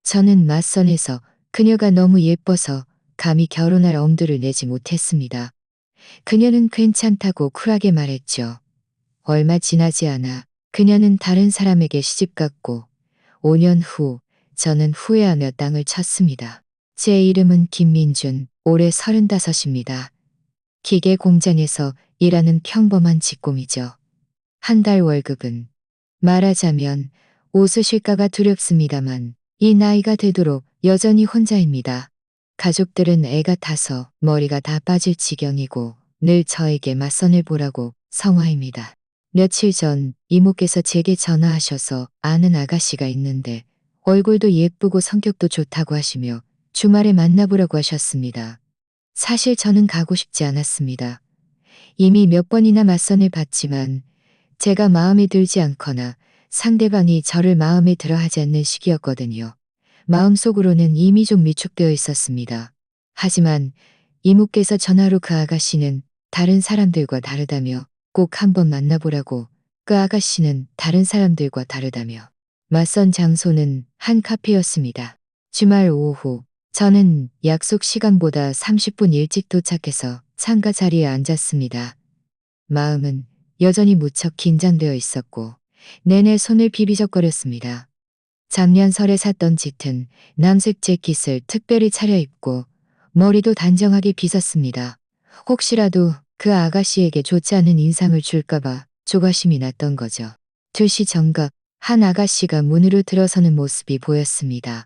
저는 맞선에서 그녀가 너무 예뻐서 감히 결혼할 엄두를 내지 못했습니다. 그녀는 괜찮다고 쿨하게 말했죠. 얼마 지나지 않아 그녀는 다른 사람에게 시집갔고 5년 후 저는 후회하며 땅을 쳤습니다. 제 이름은 김민준, 올해 35입니다. 기계 공장에서 일하는 평범한 직공이죠. 한 달 월급은 말하자면 웃으실까가 두렵습니다만 이 나이가 되도록 여전히 혼자입니다. 가족들은 애가 타서 머리가 다 빠질 지경이고 늘 저에게 맞선을 보라고 성화입니다. 며칠 전 이모께서 제게 전화하셔서 아는 아가씨가 있는데 얼굴도 예쁘고 성격도 좋다고 하시며 주말에 만나보라고 하셨습니다. 사실 저는 가고 싶지 않았습니다. 이미 몇 번이나 맞선을 봤지만 제가 마음에 들지 않거나 상대방이 저를 마음에 들어 하지 않는 시기였거든요. 마음속으로는 이미 좀 위축되어 있었습니다. 하지만 이모께서 전화로 그 아가씨는 다른 사람들과 다르다며 꼭 한번 만나보라고, 그 아가씨는 다른 사람들과 다르다며. 맞선 장소는 한 카페였습니다. 주말 오후 저는 약속 시간보다 30분 일찍 도착해서 창가 자리에 앉았습니다. 마음은 여전히 무척 긴장되어 있었고 내내 손을 비비적거렸습니다. 작년 설에 샀던 짙은 남색 재킷을 특별히 차려입고 머리도 단정하게 빗었습니다. 혹시라도 그 아가씨에게 좋지 않은 인상을 줄까봐 조바심이 났던 거죠. 2시 정각 한 아가씨가 문으로 들어서는 모습이 보였습니다.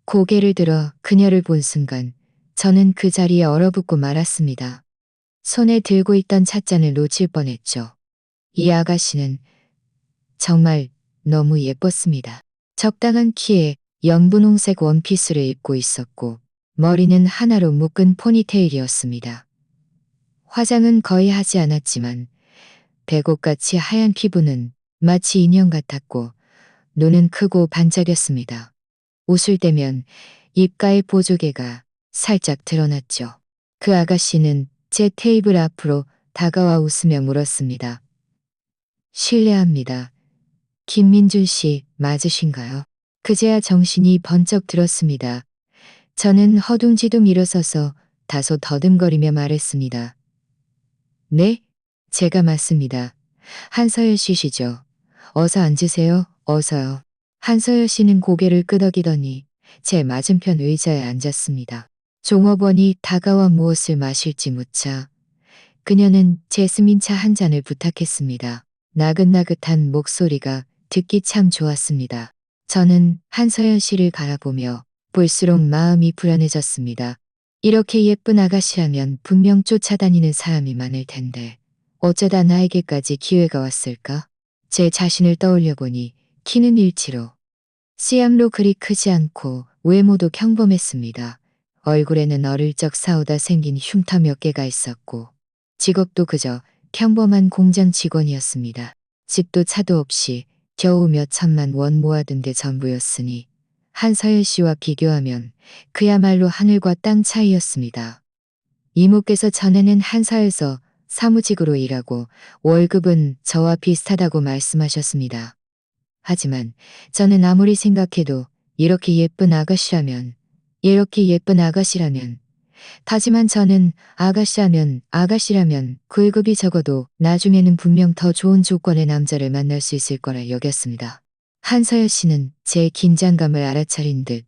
고개를 들어 그녀를 본 순간 저는 그 자리에 얼어붙고 말았습니다. 손에 들고 있던 찻잔을 놓칠 뻔했죠. 이 아가씨는 정말 너무 예뻤습니다. 적당한 키에 연분홍색 원피스를 입고 있었고 머리는 하나로 묶은 포니테일이었습니다. 화장은 거의 하지 않았지만 배꼽같이 하얀 피부는 마치 인형 같았고 눈은 크고 반짝였습니다. 웃을 때면 입가의 보조개가 살짝 드러났죠. 그 아가씨는 제 테이블 앞으로 다가와 웃으며 물었습니다. 실례합니다. 김민준 씨 맞으신가요? 그제야 정신이 번쩍 들었습니다. 저는 허둥지둥 일어서서 다소 더듬거리며 말했습니다. 네? 제가 맞습니다. 한서열 씨시죠? 어서 앉으세요. 어서요. 한서열 씨는 고개를 끄덕이더니 제 맞은편 의자에 앉았습니다. 종업원이 다가와 무엇을 마실지 묻자 그녀는 제스민차 한 잔을 부탁했습니다. 나긋나긋한 목소리가 듣기 참 좋았습니다. 저는 한서연 씨를 바라보며 볼수록 마음이 불안해졌습니다. 이렇게 예쁜 아가씨라면 분명 쫓아다니는 사람이 많을 텐데 어쩌다 나에게까지 기회가 왔을까? 제 자신을 떠올려 보니 키는 일치로 씨암로 그리 크지 않고 외모도 평범했습니다. 얼굴에는 어릴 적 싸우다 생긴 흉터 몇 개가 있었고 직업도 그저 평범한 공장 직원이었습니다. 집도 차도 없이 겨우 몇 천만 원 모아둔 게 전부였으니 한서열 씨와 비교하면 그야말로 하늘과 땅 차이였습니다. 이모께서 전에는 한사에서 사무직으로 일하고 월급은 저와 비슷하다고 말씀하셨습니다. 하지만 저는 아무리 생각해도 이렇게 예쁜 아가씨라면 하지만 저는 아가씨라면 월급이 적어도 나중에는 분명 더 좋은 조건의 남자를 만날 수 있을 거라 여겼습니다. 한서연 씨는 제 긴장감을 알아차린 듯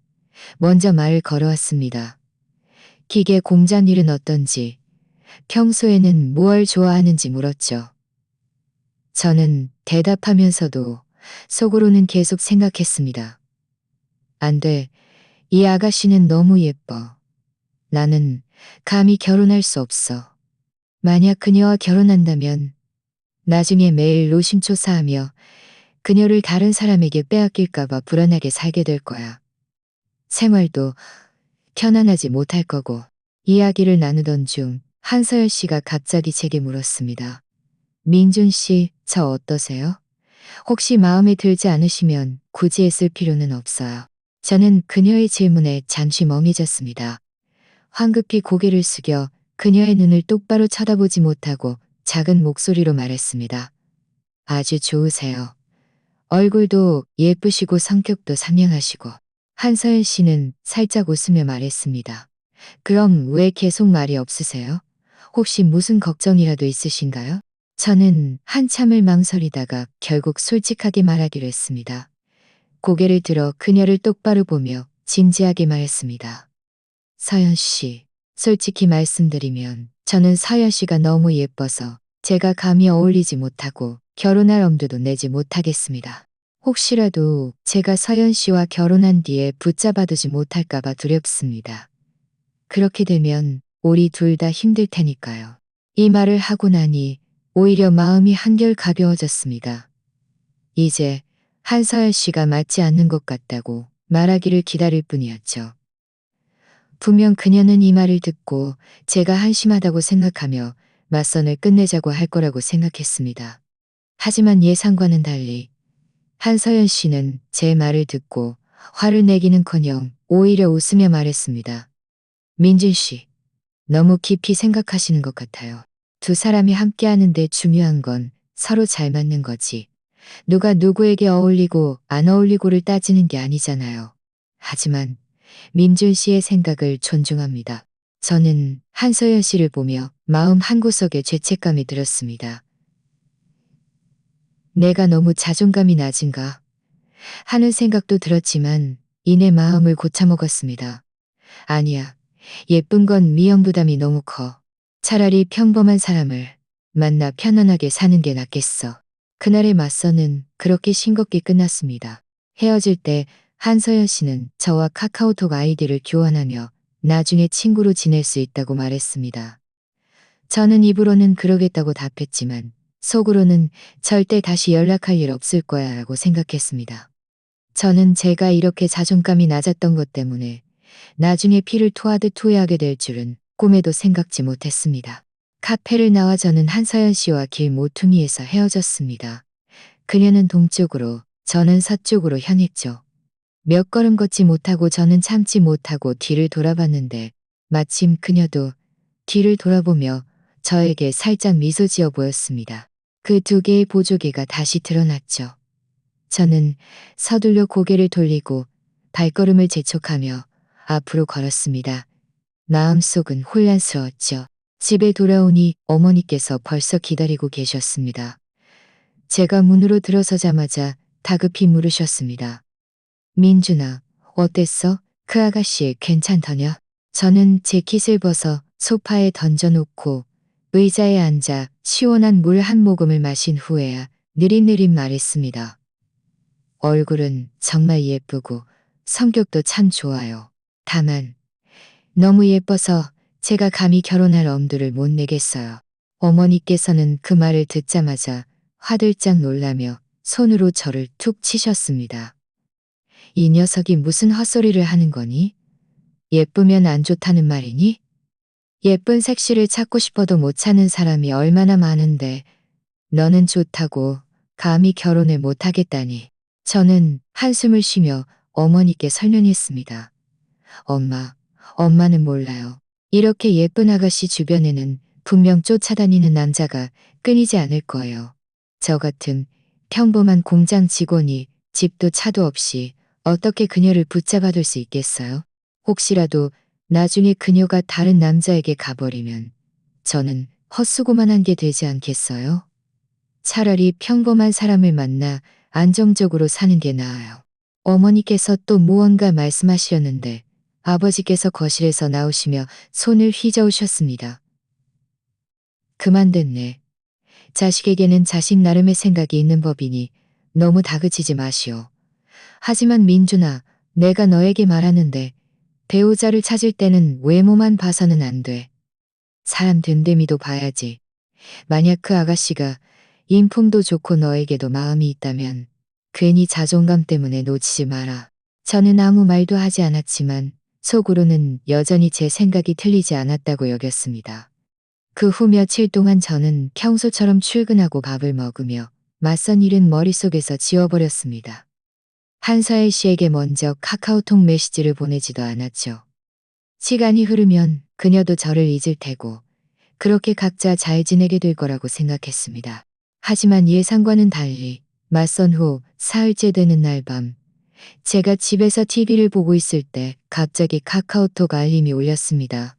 먼저 말을 걸어왔습니다. 기계 공장 일은 어떤지, 평소에는 무얼 좋아하는지 물었죠. 저는 대답하면서도 속으로는 계속 생각했습니다. 안 돼. 이 아가씨는 너무 예뻐. 나는 감히 결혼할 수 없어. 만약 그녀와 결혼한다면 나중에 매일 노심초사하며 그녀를 다른 사람에게 빼앗길까봐 불안하게 살게 될 거야. 생활도 편안하지 못할 거고. 이야기를 나누던 중 한서열 씨가 갑자기 제게 물었습니다. 민준 씨, 저 어떠세요? 혹시 마음에 들지 않으시면 굳이 애쓸 필요는 없어요. 저는 그녀의 질문에 잠시 멍해졌습니다. 황급히 고개를 숙여 그녀의 눈을 똑바로 쳐다보지 못하고 작은 목소리로 말했습니다. 아주 좋으세요. 얼굴도 예쁘시고 성격도 상냥하시고 한서연 씨는 살짝 웃으며 말했습니다. 그럼 왜 계속 말이 없으세요? 혹시 무슨 걱정이라도 있으신가요? 저는 한참을 망설이다가 결국 솔직하게 말하기로 했습니다. 고개를 들어 그녀를 똑바로 보며 진지하게 말했습니다. 서연 씨, 솔직히 말씀드리면 저는 서연 씨가 너무 예뻐서 제가 감히 어울리지 못하고 결혼할 엄두도 내지 못하겠습니다. 혹시라도 제가 서연 씨와 결혼한 뒤에 붙잡아두지 못할까봐 두렵습니다. 그렇게 되면 우리 둘 다 힘들 테니까요. 이 말을 하고 나니 오히려 마음이 한결 가벼워졌습니다. 이제 한서연 씨가 맞지 않는 것 같다고 말하기를 기다릴 뿐이었죠. 분명 그녀는 이 말을 듣고 제가 한심하다고 생각하며 맞선을 끝내자고 할 거라고 생각했습니다. 하지만 예상과는 달리 한서연 씨는 제 말을 듣고 화를 내기는커녕 오히려 웃으며 말했습니다. 민준 씨, 너무 깊이 생각하시는 것 같아요. 두 사람이 함께하는데 중요한 건 서로 잘 맞는 거지. 누가 누구에게 어울리고 안 어울리고를 따지는 게 아니잖아요. 하지만 민준 씨의 생각을 존중합니다. 저는 한서연 씨를 보며 마음 한구석에 죄책감이 들었습니다. 내가 너무 자존감이 낮은가 하는 생각도 들었지만 이내 마음을 고쳐먹었습니다. 아니야. 예쁜 건 미움 부담이 너무 커. 차라리 평범한 사람을 만나 편안하게 사는 게 낫겠어. 그날의 맞선은 그렇게 싱겁게 끝났습니다. 헤어질 때 한서연 씨는 저와 카카오톡 아이디를 교환하며 나중에 친구로 지낼 수 있다고 말했습니다. 저는 입으로는 그러겠다고 답했지만 속으로는 절대 다시 연락할 일 없을 거야 라고 생각했습니다. 저는 제가 이렇게 자존감이 낮았던 것 때문에 나중에 피를 토하듯 후회하게 될 줄은 꿈에도 생각지 못했습니다. 카페를 나와 저는 한서연 씨와 길 모퉁이에서 헤어졌습니다. 그녀는 동쪽으로, 저는 서쪽으로 향했죠. 몇 걸음 걷지 못하고 저는 참지 못하고 뒤를 돌아봤는데 마침 그녀도 뒤를 돌아보며 저에게 살짝 미소 지어 보였습니다. 그 두 개의 보조개가 다시 드러났죠. 저는 서둘러 고개를 돌리고 발걸음을 재촉하며 앞으로 걸었습니다. 마음속은 혼란스러웠죠. 집에 돌아오니 어머니께서 벌써 기다리고 계셨습니다. 제가 문으로 들어서자마자 다급히 물으셨습니다. 민준아, 어땠어? 그 아가씨 괜찮더냐? 저는 재킷을 벗어 소파에 던져놓고 의자에 앉아 시원한 물 한 모금을 마신 후에야 느릿느릿 말했습니다. 얼굴은 정말 예쁘고 성격도 참 좋아요. 다만 너무 예뻐서 제가 감히 결혼할 엄두를 못 내겠어요. 어머니께서는 그 말을 듣자마자 화들짝 놀라며 손으로 저를 툭 치셨습니다. 이 녀석이 무슨 헛소리를 하는 거니? 예쁘면 안 좋다는 말이니? 예쁜 색시를 찾고 싶어도 못 찾는 사람이 얼마나 많은데 너는 좋다고 감히 결혼을 못 하겠다니. 저는 한숨을 쉬며 어머니께 설명했습니다. 엄마는 몰라요. 이렇게 예쁜 아가씨 주변에는 분명 쫓아다니는 남자가 끊이지 않을 거예요. 저 같은 평범한 공장 직원이 집도 차도 없이 어떻게 그녀를 붙잡아둘 수 있겠어요? 혹시라도 나중에 그녀가 다른 남자에게 가버리면 저는 헛수고만 한 게 되지 않겠어요? 차라리 평범한 사람을 만나 안정적으로 사는 게 나아요. 어머니께서 또 무언가 말씀하시려는데 아버지께서 거실에서 나오시며 손을 휘저으셨습니다. 그만 됐네. 자식에게는 자식 나름의 생각이 있는 법이니 너무 다그치지 마시오. 하지만 민준아, 내가 너에게 말하는데 배우자를 찾을 때는 외모만 봐서는 안 돼. 사람 됨됨이도 봐야지. 만약 그 아가씨가 인품도 좋고 너에게도 마음이 있다면 괜히 자존감 때문에 놓치지 마라. 저는 아무 말도 하지 않았지만 속으로는 여전히 제 생각이 틀리지 않았다고 여겼습니다. 그 후 며칠 동안 저는 평소처럼 출근하고 밥을 먹으며 맞선 일은 머릿속에서 지워버렸습니다. 한서엘 씨에게 먼저 카카오톡 메시지를 보내지도 않았죠. 시간이 흐르면 그녀도 저를 잊을 테고 그렇게 각자 잘 지내게 될 거라고 생각했습니다. 하지만 예상과는 달리 맞선 후 사흘째 되는 날 밤 제가 집에서 TV를 보고 있을 때 갑자기 카카오톡 알림이 울렸습니다.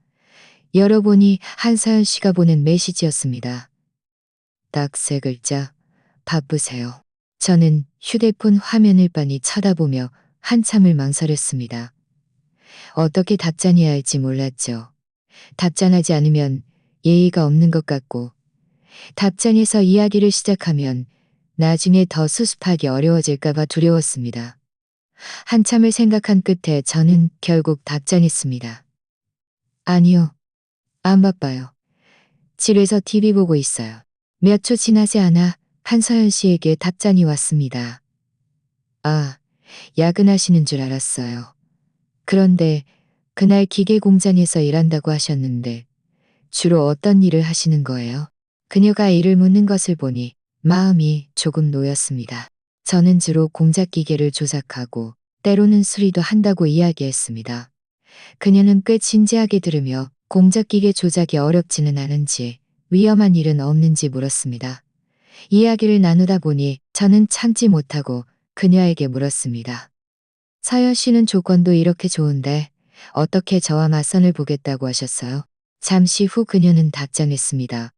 열어보니 한서연 씨가 보낸 메시지였습니다. 딱 3글자. 바쁘세요. 저는 휴대폰 화면을 빤히 쳐다보며 한참을 망설였습니다. 어떻게 답장해야 할지 몰랐죠. 답장하지 않으면 예의가 없는 것 같고, 답장해서 이야기를 시작하면 나중에 더 수습하기 어려워질까봐 두려웠습니다. 한참을 생각한 끝에 저는 결국 답장했습니다. 아니요, 안 바빠요. 집에서 TV 보고 있어요. 몇 초 지나지 않아 한서연 씨에게 답장이 왔습니다. 아, 야근하시는 줄 알았어요. 그런데 그날 기계 공장에서 일한다고 하셨는데 주로 어떤 일을 하시는 거예요? 그녀가 이를 묻는 것을 보니 마음이 조금 놓였습니다. 저는 주로 공작 기계를 조작하고 때로는 수리도 한다고 이야기했습니다. 그녀는 꽤 진지하게 들으며 공작 기계 조작이 어렵지는 않은지 위험한 일은 없는지 물었습니다. 이야기를 나누다 보니 저는 참지 못하고 그녀에게 물었습니다. 서연 씨는 조건도 이렇게 좋은데 어떻게 저와 맞선을 보겠다고 하셨어요? 잠시 후 그녀는 답장했습니다.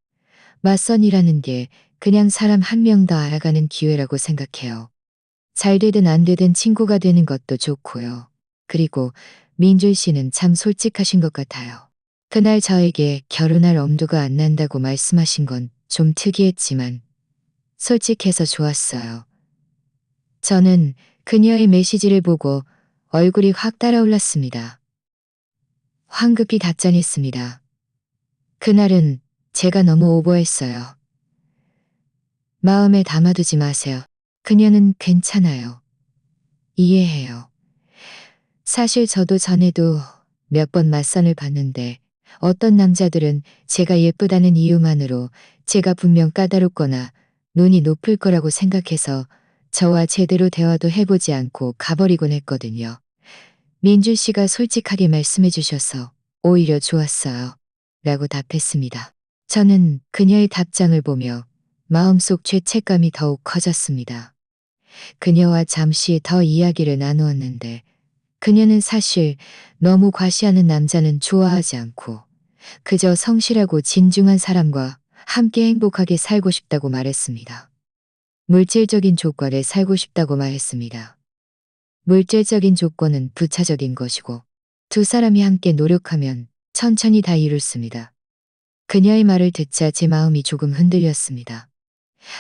맞선이라는 게 그냥 사람 한 명 더 알아가는 기회라고 생각해요. 잘 되든 안 되든 친구가 되는 것도 좋고요. 그리고 민준 씨는 참 솔직하신 것 같아요. 그날 저에게 결혼할 엄두가 안 난다고 말씀하신 건 좀 특이했지만 솔직해서 좋았어요. 저는 그녀의 메시지를 보고 얼굴이 확 달아올랐습니다. 황급히 답장했습니다. 그날은 제가 너무 오버했어요. 마음에 담아두지 마세요. 그녀는 괜찮아요. 이해해요. 사실 저도 전에도 몇 번 맞선을 봤는데 어떤 남자들은 제가 예쁘다는 이유만으로 제가 분명 까다롭거나 눈이 높을 거라고 생각해서 저와 제대로 대화도 해보지 않고 가버리곤 했거든요. 민준 씨가 솔직하게 말씀해 주셔서 오히려 좋았어요. 라고 답했습니다. 저는 그녀의 답장을 보며 마음속 죄책감이 더욱 커졌습니다. 그녀와 잠시 더 이야기를 나누었는데 그녀는 사실 너무 과시하는 남자는 좋아하지 않고 그저 성실하고 진중한 사람과 함께 행복하게 살고 싶다고 말했습니다. 물질적인 조건에 살고 싶다고 말했습니다. 물질적인 조건은 부차적인 것이고 두 사람이 함께 노력하면 천천히 다 이룰습니다. 그녀의 말을 듣자 제 마음이 조금 흔들렸습니다.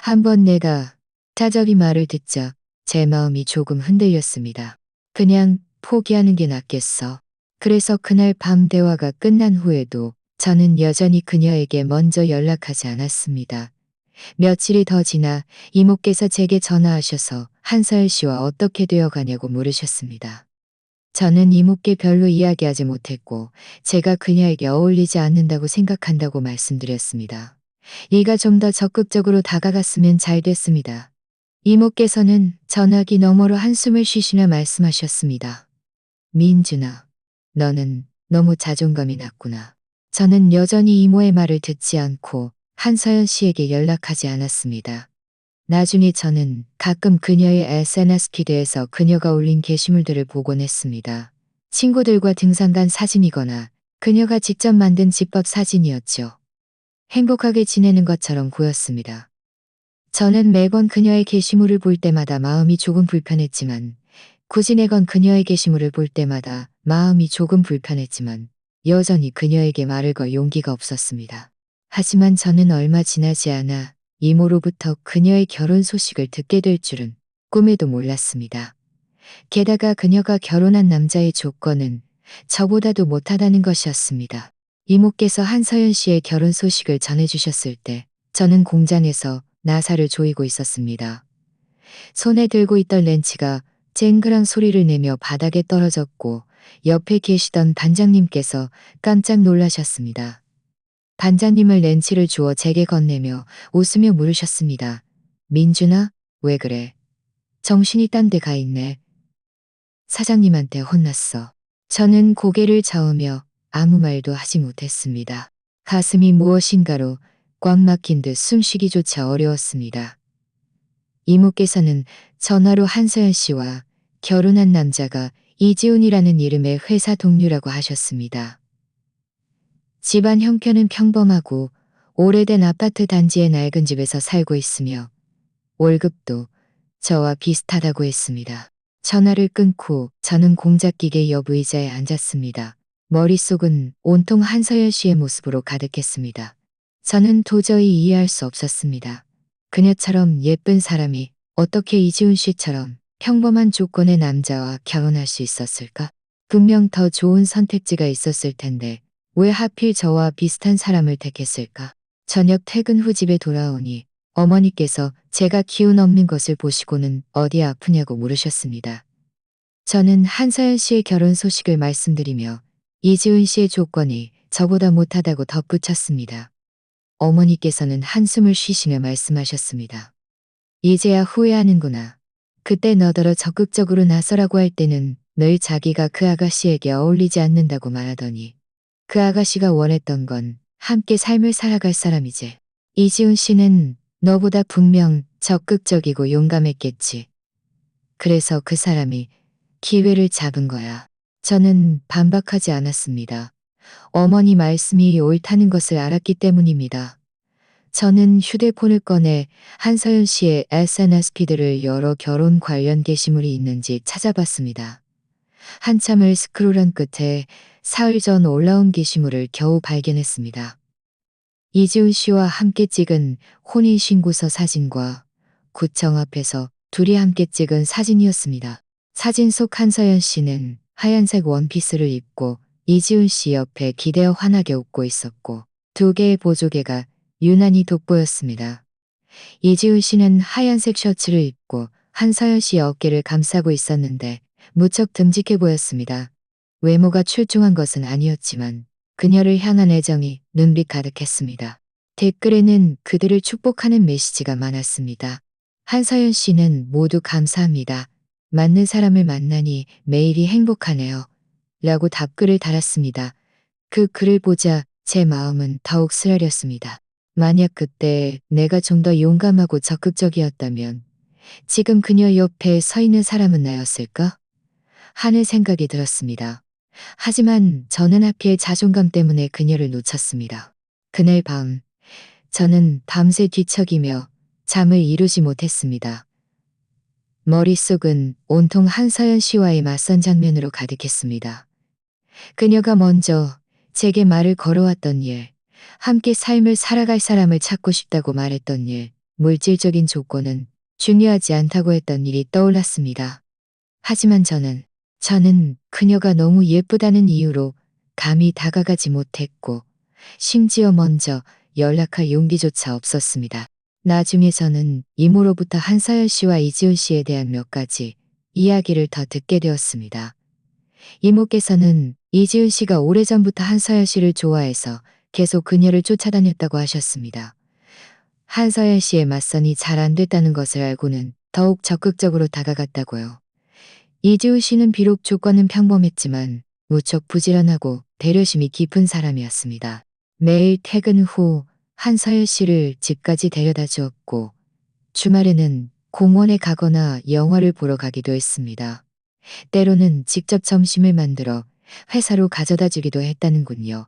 한번 내가 타저리 말을 듣자 제 마음이 조금 흔들렸습니다. 그냥 포기하는 게 낫겠어. 그래서 그날 밤 대화가 끝난 후에도 저는 여전히 그녀에게 먼저 연락하지 않았습니다. 며칠이 더 지나 이모께서 제게 전화하셔서 한서연 씨와 어떻게 되어 가냐고 물으셨습니다. 저는 이모께 별로 이야기하지 못했고 제가 그녀에게 어울리지 않는다고 생각한다고 말씀드렸습니다. 이가 좀 더 적극적으로 다가갔으면 잘 됐습니다. 이모께서는 전화기 너머로 한숨을 쉬시며 말씀하셨습니다. 민준아, 너는 너무 자존감이 낮구나. 저는 여전히 이모의 말을 듣지 않고 한서연 씨에게 연락하지 않았습니다. 나중에 저는 가끔 그녀의 SNS 피드에서 그녀가 올린 게시물들을 보곤 했습니다. 친구들과 등산 간 사진이거나 그녀가 직접 만든 집밥 사진이었죠. 행복하게 지내는 것처럼 보였습니다. 저는 매번 그녀의 게시물을 볼 때마다 마음이 조금 불편했지만 굳이 내건 그녀의 게시물을 볼 때마다 마음이 조금 불편했지만 여전히 그녀에게 말을 걸 용기가 없었습니다. 하지만 저는 얼마 지나지 않아 이모로부터 그녀의 결혼 소식을 듣게 될 줄은 꿈에도 몰랐습니다. 게다가 그녀가 결혼한 남자의 조건은 저보다도 못하다는 것이었습니다. 이모께서 한서연 씨의 결혼 소식을 전해주셨을 때 저는 공장에서 나사를 조이고 있었습니다. 손에 들고 있던 렌치가 쨍그랑 소리를 내며 바닥에 떨어졌고 옆에 계시던 반장님께서 깜짝 놀라셨습니다. 반장님을 렌치를 주어 제게 건네며 웃으며 물으셨습니다. 민준아, 왜 그래? 정신이 딴 데 가 있네. 사장님한테 혼났어. 저는 고개를 저으며 아무 말도 하지 못했습니다. 가슴이 무엇인가로 꽉 막힌 듯 숨쉬기조차 어려웠습니다. 이모께서는 전화로 한서연 씨와 결혼한 남자가 이지훈이라는 이름의 회사 동료라고 하셨습니다. 집안 형편은 평범하고 오래된 아파트 단지의 낡은 집에서 살고 있으며 월급도 저와 비슷하다고 했습니다. 전화를 끊고 저는 공작기계 옆 의자에 앉았습니다. 머릿속은 온통 한서연 씨의 모습으로 가득했습니다. 저는 도저히 이해할 수 없었습니다. 그녀처럼 예쁜 사람이 어떻게 이지훈 씨처럼 평범한 조건의 남자와 결혼할 수 있었을까? 분명 더 좋은 선택지가 있었을 텐데 왜 하필 저와 비슷한 사람을 택했을까? 저녁 퇴근 후 집에 돌아오니 어머니께서 제가 기운 없는 것을 보시고는 어디 아프냐고 물으셨습니다. 저는 한서연 씨의 결혼 소식을 말씀드리며 이지훈 씨의 조건이 저보다 못하다고 덧붙였습니다. 어머니께서는 한숨을 쉬시며 말씀하셨습니다. 이제야 후회하는구나. 그때 너더러 적극적으로 나서라고 할 때는 늘 자기가 그 아가씨에게 어울리지 않는다고 말하더니 그 아가씨가 원했던 건 함께 삶을 살아갈 사람이지. 이지훈 씨는 너보다 분명 적극적이고 용감했겠지. 그래서 그 사람이 기회를 잡은 거야. 저는 반박하지 않았습니다. 어머니 말씀이 옳다는 것을 알았기 때문입니다. 저는 휴대폰을 꺼내 한서연 씨의 SNS 피드를 열어 결혼 관련 게시물이 있는지 찾아봤습니다. 한참을 스크롤한 끝에 사흘 전 올라온 게시물을 겨우 발견했습니다. 이지훈 씨와 함께 찍은 혼인신고서 사진과 구청 앞에서 둘이 함께 찍은 사진이었습니다. 사진 속 한서연 씨는 하얀색 원피스를 입고 이지훈 씨 옆에 기대어 환하게 웃고 있었고 두 개의 보조개가 유난히 돋보였습니다. 이지훈 씨는 하얀색 셔츠를 입고 한서연 씨의 어깨를 감싸고 있었는데 무척 듬직해 보였습니다. 외모가 출중한 것은 아니었지만 그녀를 향한 애정이 눈빛 가득했습니다. 댓글에는 그들을 축복하는 메시지가 많았습니다. 한서연 씨는 모두 감사합니다. 맞는 사람을 만나니 매일이 행복하네요. 라고 답글을 달았습니다. 그 글을 보자 제 마음은 더욱 쓰라렸습니다. 만약 그때 내가 좀 더 용감하고 적극적이었다면 지금 그녀 옆에 서 있는 사람은 나였을까? 하는 생각이 들었습니다. 하지만 저는 하필 자존감 때문에 그녀를 놓쳤습니다. 그날 밤 저는 밤새 뒤척이며 잠을 이루지 못했습니다. 머릿속은 온통 한서연 씨와의 맞선 장면으로 가득했습니다. 그녀가 먼저 제게 말을 걸어왔던 일, 함께 삶을 살아갈 사람을 찾고 싶다고 말했던 일, 물질적인 조건은 중요하지 않다고 했던 일이 떠올랐습니다. 하지만 저는 그녀가 너무 예쁘다는 이유로 감히 다가가지 못했고, 심지어 먼저 연락할 용기조차 없었습니다. 나중에 저는 이모로부터 한서연 씨와 이지훈 씨에 대한 몇 가지 이야기를 더 듣게 되었습니다. 이모께서는 이지훈 씨가 오래전부터 한서연 씨를 좋아해서 계속 그녀를 쫓아다녔다고 하셨습니다. 한서연 씨의 맞선이 잘 안 됐다는 것을 알고는 더욱 적극적으로 다가갔다고요. 이지훈 씨는 비록 조건은 평범했지만 무척 부지런하고 배려심이 깊은 사람이었습니다. 매일 퇴근 후 한서연 씨를 집까지 데려다 주었고 주말에는 공원에 가거나 영화를 보러 가기도 했습니다. 때로는 직접 점심을 만들어 회사로 가져다 주기도 했다는군요.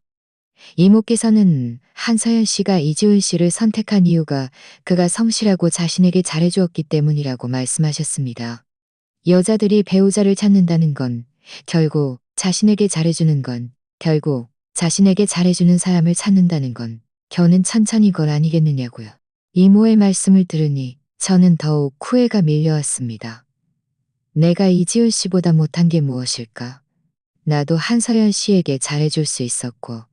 이모께서는 한서연 씨가 이지훈 씨를 선택한 이유가 그가 성실하고 자신에게 잘해주었기 때문이라고 말씀하셨습니다. 여자들이 배우자를 찾는다는 건 결국 자신에게 잘해주는 사람을 찾는다는 건 겨는 천천히 걸 아니겠느냐고요. 이모의 말씀을 들으니 저는 더욱 후회가 밀려왔습니다. 내가 이지훈 씨보다 못한 게 무엇일까? 나도 한서연 씨에게 잘해줄 수 있었고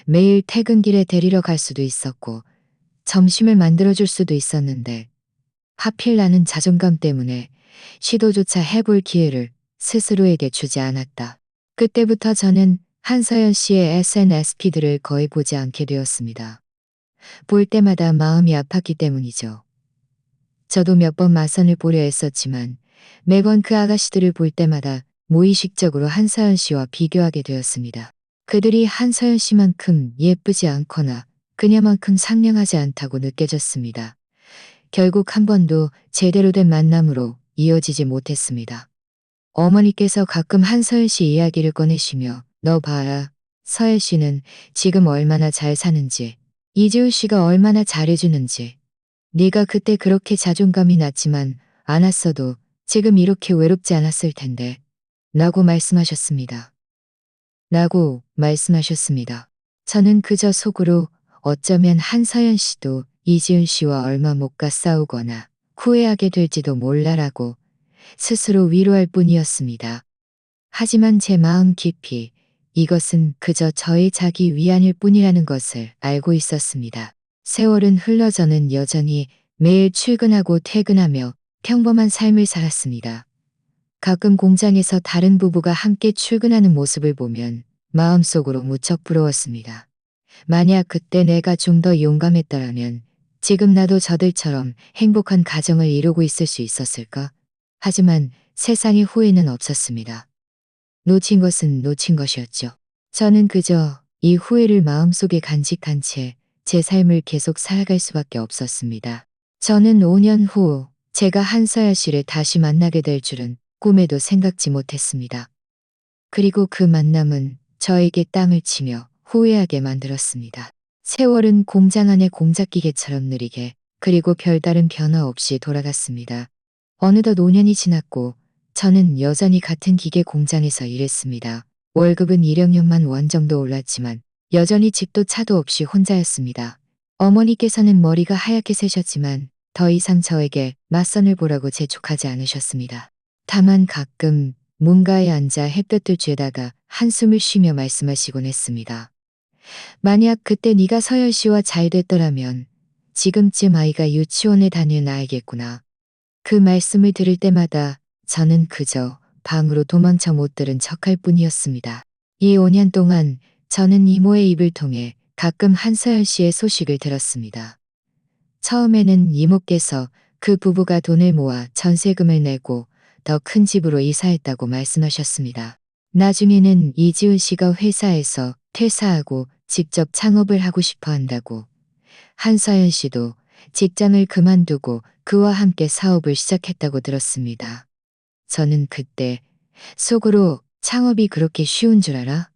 매일 퇴근길에 데리러 갈 수도 있었고 점심을 만들어줄 수도 있었는데 하필 나는 자존감 때문에 시도조차 해볼 기회를 스스로에게 주지 않았다. 그때부터 저는 한서연 씨의 SNS 피드를 거의 보지 않게 되었습니다. 볼 때마다 마음이 아팠기 때문이죠. 저도 몇 번 맞선을 보려 했었지만 매번 그 아가씨들을 볼 때마다 무의식적으로 한서연 씨와 비교하게 되었습니다. 그들이 한서연 씨만큼 예쁘지 않거나 그녀만큼 상냥하지 않다고 느껴졌습니다. 결국 한 번도 제대로 된 만남으로 이어지지 못했습니다. 어머니께서 가끔 한서연 씨 이야기를 꺼내시며 너 봐라. 서연 씨는 지금 얼마나 잘 사는지, 이지훈 씨가 얼마나 잘해주는지. 네가 그때 그렇게 자존감이 낮지만 않았어도 지금 이렇게 외롭지 않았을 텐데. 라고 말씀하셨습니다. 저는 그저 속으로 어쩌면 한서연 씨도 이지훈 씨와 얼마 못 가 싸우거나 후회하게 될지도 몰라라고 스스로 위로할 뿐이었습니다. 하지만 제 마음 깊이 이것은 그저 저의 자기 위안일 뿐이라는 것을 알고 있었습니다. 세월은 흘러 저는 여전히 매일 출근하고 퇴근하며 평범한 삶을 살았습니다. 가끔 공장에서 다른 부부가 함께 출근하는 모습을 보면 마음속으로 무척 부러웠습니다. 만약 그때 내가 좀 더 용감했더라면 지금 나도 저들처럼 행복한 가정을 이루고 있을 수 있었을까? 하지만 세상에 후회는 없었습니다. 놓친 것은 놓친 것이었죠. 저는 그저 이 후회를 마음속에 간직한 채 제 삶을 계속 살아갈 수밖에 없었습니다. 저는 5년 후 제가 한서연 씨를 다시 만나게 될 줄은 꿈에도 생각지 못했습니다. 그리고 그 만남은 저에게 땅을 치며 후회하게 만들었습니다. 세월은 공장 안의 공작기계처럼 느리게 그리고 별다른 변화 없이 돌아갔습니다. 어느덧 5년이 지났고 저는 여전히 같은 기계 공장에서 일했습니다. 월급은 1억년만 원 정도 올랐지만 여전히 집도 차도 없이 혼자였습니다. 어머니께서는 머리가 하얗게 새셨지만 더 이상 저에게 맞선을 보라고 재촉하지 않으셨습니다. 다만 가끔 문가에 앉아 햇볕을 쬐다가 한숨을 쉬며 말씀하시곤 했습니다. 만약 그때 네가 서연 씨와 잘 됐더라면 지금쯤 아이가 유치원에 다닐 나이겠구나. 그 말씀을 들을 때마다 저는 그저 방으로 도망쳐 못 들은 척할 뿐이었습니다. 이 5년 동안 저는 이모의 입을 통해 가끔 한서연 씨의 소식을 들었습니다. 처음에는 이모께서 그 부부가 돈을 모아 전세금을 내고 더 큰 집으로 이사했다고 말씀하셨습니다. 나중에는 이지훈 씨가 회사에서 퇴사하고 직접 창업을 하고 싶어 한다고, 한서연 씨도 직장을 그만두고 그와 함께 사업을 시작했다고 들었습니다. 저는 그때 속으로 창업이 그렇게 쉬운 줄 알아?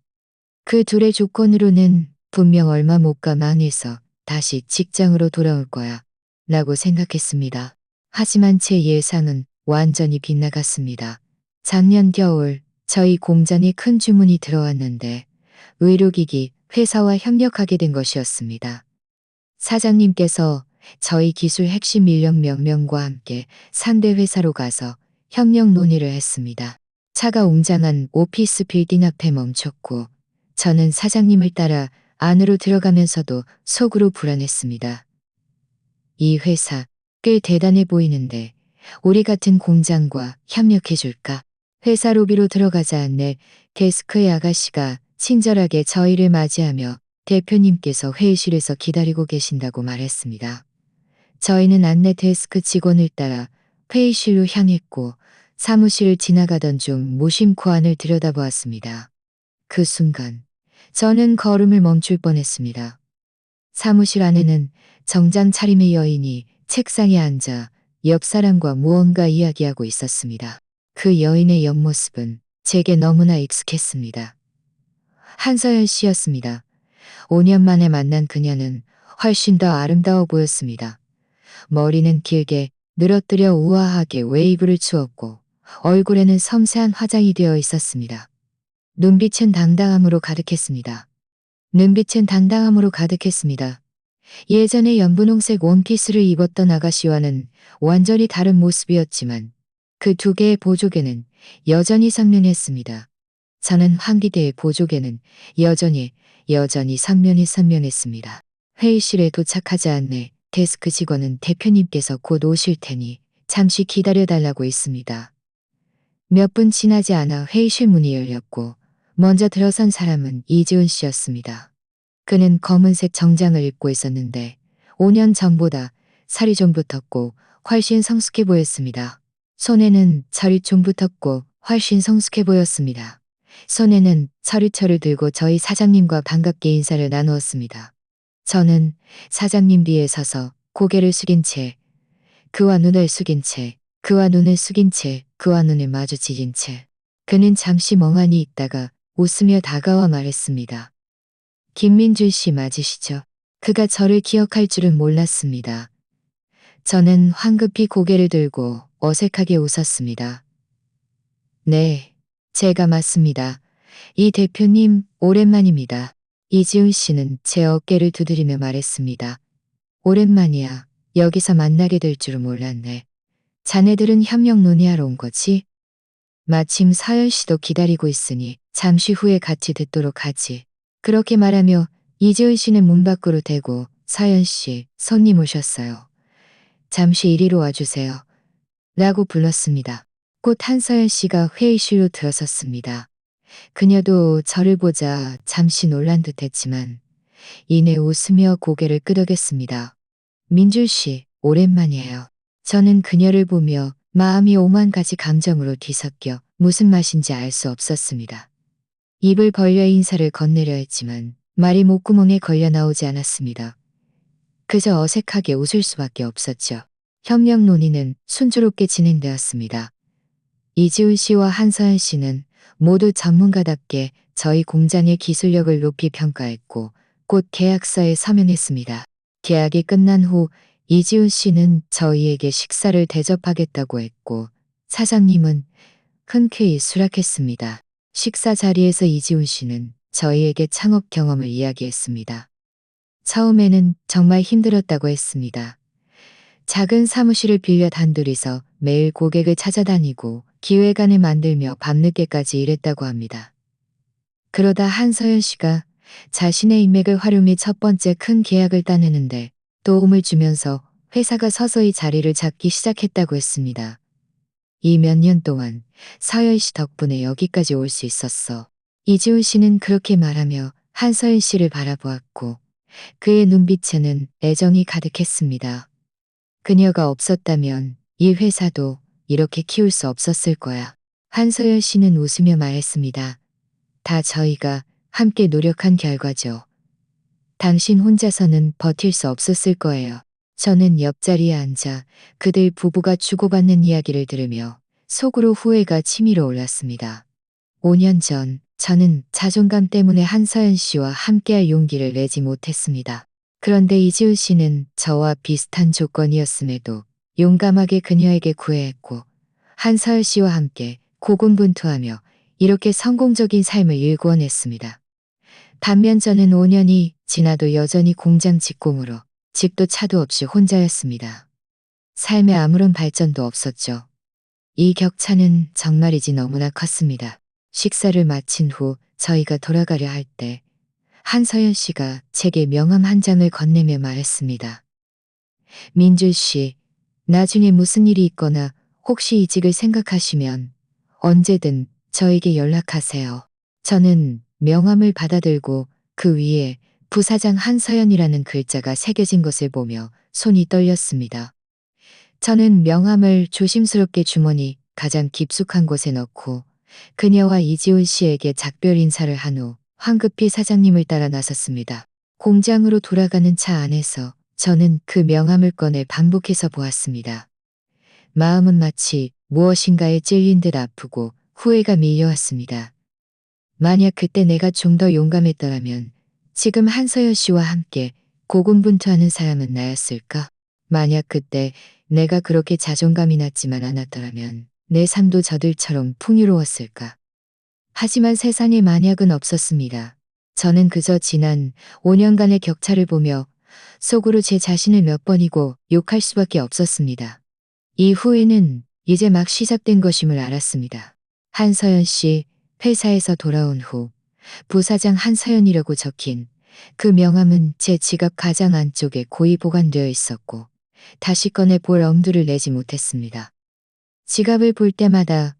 그 둘의 조건으로는 분명 얼마 못 가 망해서 다시 직장으로 돌아올 거야 라고 생각했습니다. 하지만 제 예상은 완전히 빗나갔습니다. 작년 겨울 저희 공장에 큰 주문이 들어왔는데 의료기기 회사와 협력하게 된 것이었습니다. 사장님께서 저희 기술 핵심 인력 몇 명과 함께 상대 회사로 가서 협력 논의를 했습니다. 차가 웅장한 오피스 빌딩 앞에 멈췄고 저는 사장님을 따라 안으로 들어가면서도 속으로 불안했습니다. 이 회사 꽤 대단해 보이는데 우리 같은 공장과 협력해 줄까? 회사 로비로 들어가자 안내 데스크의 아가씨가 친절하게 저희를 맞이하며 대표님께서 회의실에서 기다리고 계신다고 말했습니다. 저희는 안내 데스크 직원을 따라 회의실로 향했고 사무실을 지나가던 중 무심코 안을 들여다보았습니다. 그 순간 저는 걸음을 멈출 뻔했습니다. 사무실 안에는 정장 차림의 여인이 책상에 앉아 옆 사람과 무언가 이야기하고 있었습니다. 그 여인의 옆모습은 제게 너무나 익숙했습니다. 한서연 씨였습니다. 5년 만에 만난 그녀는 훨씬 더 아름다워 보였습니다. 머리는 길게 늘어뜨려 우아하게 웨이브를 주었고 얼굴에는 섬세한 화장이 되어 있었습니다. 눈빛은 당당함으로 가득했습니다. 예전에 연분홍색 원피스를 입었던 아가씨와는 완전히 다른 모습이었지만 그 두 개의 보조개는 여전히 선명했습니다. 저는 황기대의 보조개는 여전히 선명했습니다. 회의실에 도착하지 않네 데스크 직원은 대표님께서 곧 오실 테니 잠시 기다려달라고 했습니다. 몇 분 지나지 않아 회의실 문이 열렸고 먼저 들어선 사람은 이지훈 씨였습니다. 그는 검은색 정장을 입고 있었는데 5년 전보다 살이 좀 붙었고 훨씬 성숙해 보였습니다. 손에는 서류철을 들고 저희 사장님과 반갑게 인사를 나누었습니다. 저는 사장님 뒤에 서서 고개를 숙인 채 그와 눈을 숙인 채 그와 눈을 숙인 채 그와 눈을 마주치진 채 그는 잠시 멍하니 있다가 웃으며 다가와 말했습니다. 김민준 씨 맞으시죠? 그가 저를 기억할 줄은 몰랐습니다. 저는 황급히 고개를 들고 어색하게 웃었습니다. 네, 제가 맞습니다. 이 대표님, 오랜만입니다. 이지훈 씨는 제 어깨를 두드리며 말했습니다. 오랜만이야. 여기서 만나게 될 줄은 몰랐네. 자네들은 협력 논의하러 온 거지? 마침 서연 씨도 기다리고 있으니 잠시 후에 같이 듣도록 하지. 그렇게 말하며 이지훈 씨는 문 밖으로 대고 서연 씨, 손님 오셨어요. 잠시 이리로 와주세요. 라고 불렀습니다. 곧 한서연 씨가 회의실로 들어섰습니다. 그녀도 저를 보자 잠시 놀란 듯 했지만 이내 웃으며 고개를 끄덕였습니다. 민줄 씨, 오랜만이에요. 저는 그녀를 보며 마음이 오만 가지 감정으로 뒤섞여 무슨 맛인지 알 수 없었습니다. 입을 벌려 인사를 건네려 했지만 말이 목구멍에 걸려 나오지 않았습니다. 그저 어색하게 웃을 수밖에 없었죠. 협력 논의는 순조롭게 진행되었습니다. 이지훈 씨와 한서연 씨는 모두 전문가답게 저희 공장의 기술력을 높이 평가했고 곧 계약서에 서명했습니다. 계약이 끝난 후 이지훈 씨는 저희에게 식사를 대접하겠다고 했고 사장님은 흔쾌히 수락했습니다. 식사 자리에서 이지훈 씨는 저희에게 창업 경험을 이야기했습니다. 처음에는 정말 힘들었다고 했습니다. 작은 사무실을 빌려 단둘이서 매일 고객을 찾아다니고 기획안을 만들며 밤늦게까지 일했다고 합니다. 그러다 한서연 씨가 자신의 인맥을 활용해 첫 번째 큰 계약을 따내는데 도움을 주면서 회사가 서서히 자리를 잡기 시작했다고 했습니다. 이 몇 년 동안 서연 씨 덕분에 여기까지 올 수 있었어. 이지훈 씨는 그렇게 말하며 한서연 씨를 바라보았고 그의 눈빛에는 애정이 가득했습니다. 그녀가 없었다면 이 회사도 이렇게 키울 수 없었을 거야. 한서연 씨는 웃으며 말했습니다. 다 저희가 함께 노력한 결과죠. 당신 혼자서는 버틸 수 없었을 거예요. 저는 옆자리에 앉아 그들 부부가 주고받는 이야기를 들으며 속으로 후회가 치밀어 올랐습니다. 5년 전 저는 자존감 때문에 한서연 씨와 함께할 용기를 내지 못했습니다. 그런데 이지훈 씨는 저와 비슷한 조건이었음에도 용감하게 그녀에게 구애했고 한서연 씨와 함께 고군분투하며 이렇게 성공적인 삶을 일구어냈습니다. 반면 저는 5년이 지나도 여전히 공장 직공으로 집도 차도 없이 혼자였습니다. 삶에 아무런 발전도 없었죠. 이 격차는 정말이지 너무나 컸습니다. 식사를 마친 후 저희가 돌아가려 할 때 한서연 씨가 제게 명함 한 장을 건네며 말했습니다. 민줄 씨, 나중에 무슨 일이 있거나 혹시 이직을 생각하시면 언제든 저에게 연락하세요. 저는 명함을 받아들고 그 위에 부사장 한서연이라는 글자가 새겨진 것을 보며 손이 떨렸습니다. 저는 명함을 조심스럽게 주머니 가장 깊숙한 곳에 넣고 그녀와 이지훈 씨에게 작별 인사를 한 후 황급히 사장님을 따라 나섰습니다. 공장으로 돌아가는 차 안에서 저는 그 명함을 꺼내 반복해서 보았습니다. 마음은 마치 무엇인가에 찔린 듯 아프고 후회가 밀려왔습니다. 만약 그때 내가 좀 더 용감했더라면 지금 한서연 씨와 함께 고군분투하는 사람은 나였을까? 만약 그때 내가 그렇게 자존감이 낮지만 않았더라면 내 삶도 저들처럼 풍요로웠을까? 하지만 세상에 만약은 없었습니다. 저는 그저 지난 5년간의 격차를 보며 속으로 제 자신을 몇 번이고 욕할 수밖에 없었습니다. 이 후회는 이제 막 시작된 것임을 알았습니다. 한서연 씨 회사에서 돌아온 후 부사장 한서연이라고 적힌 그 명함은 제 지갑 가장 안쪽에 고이 보관되어 있었고 다시 꺼내 볼 엄두를 내지 못했습니다. 지갑을 볼 때마다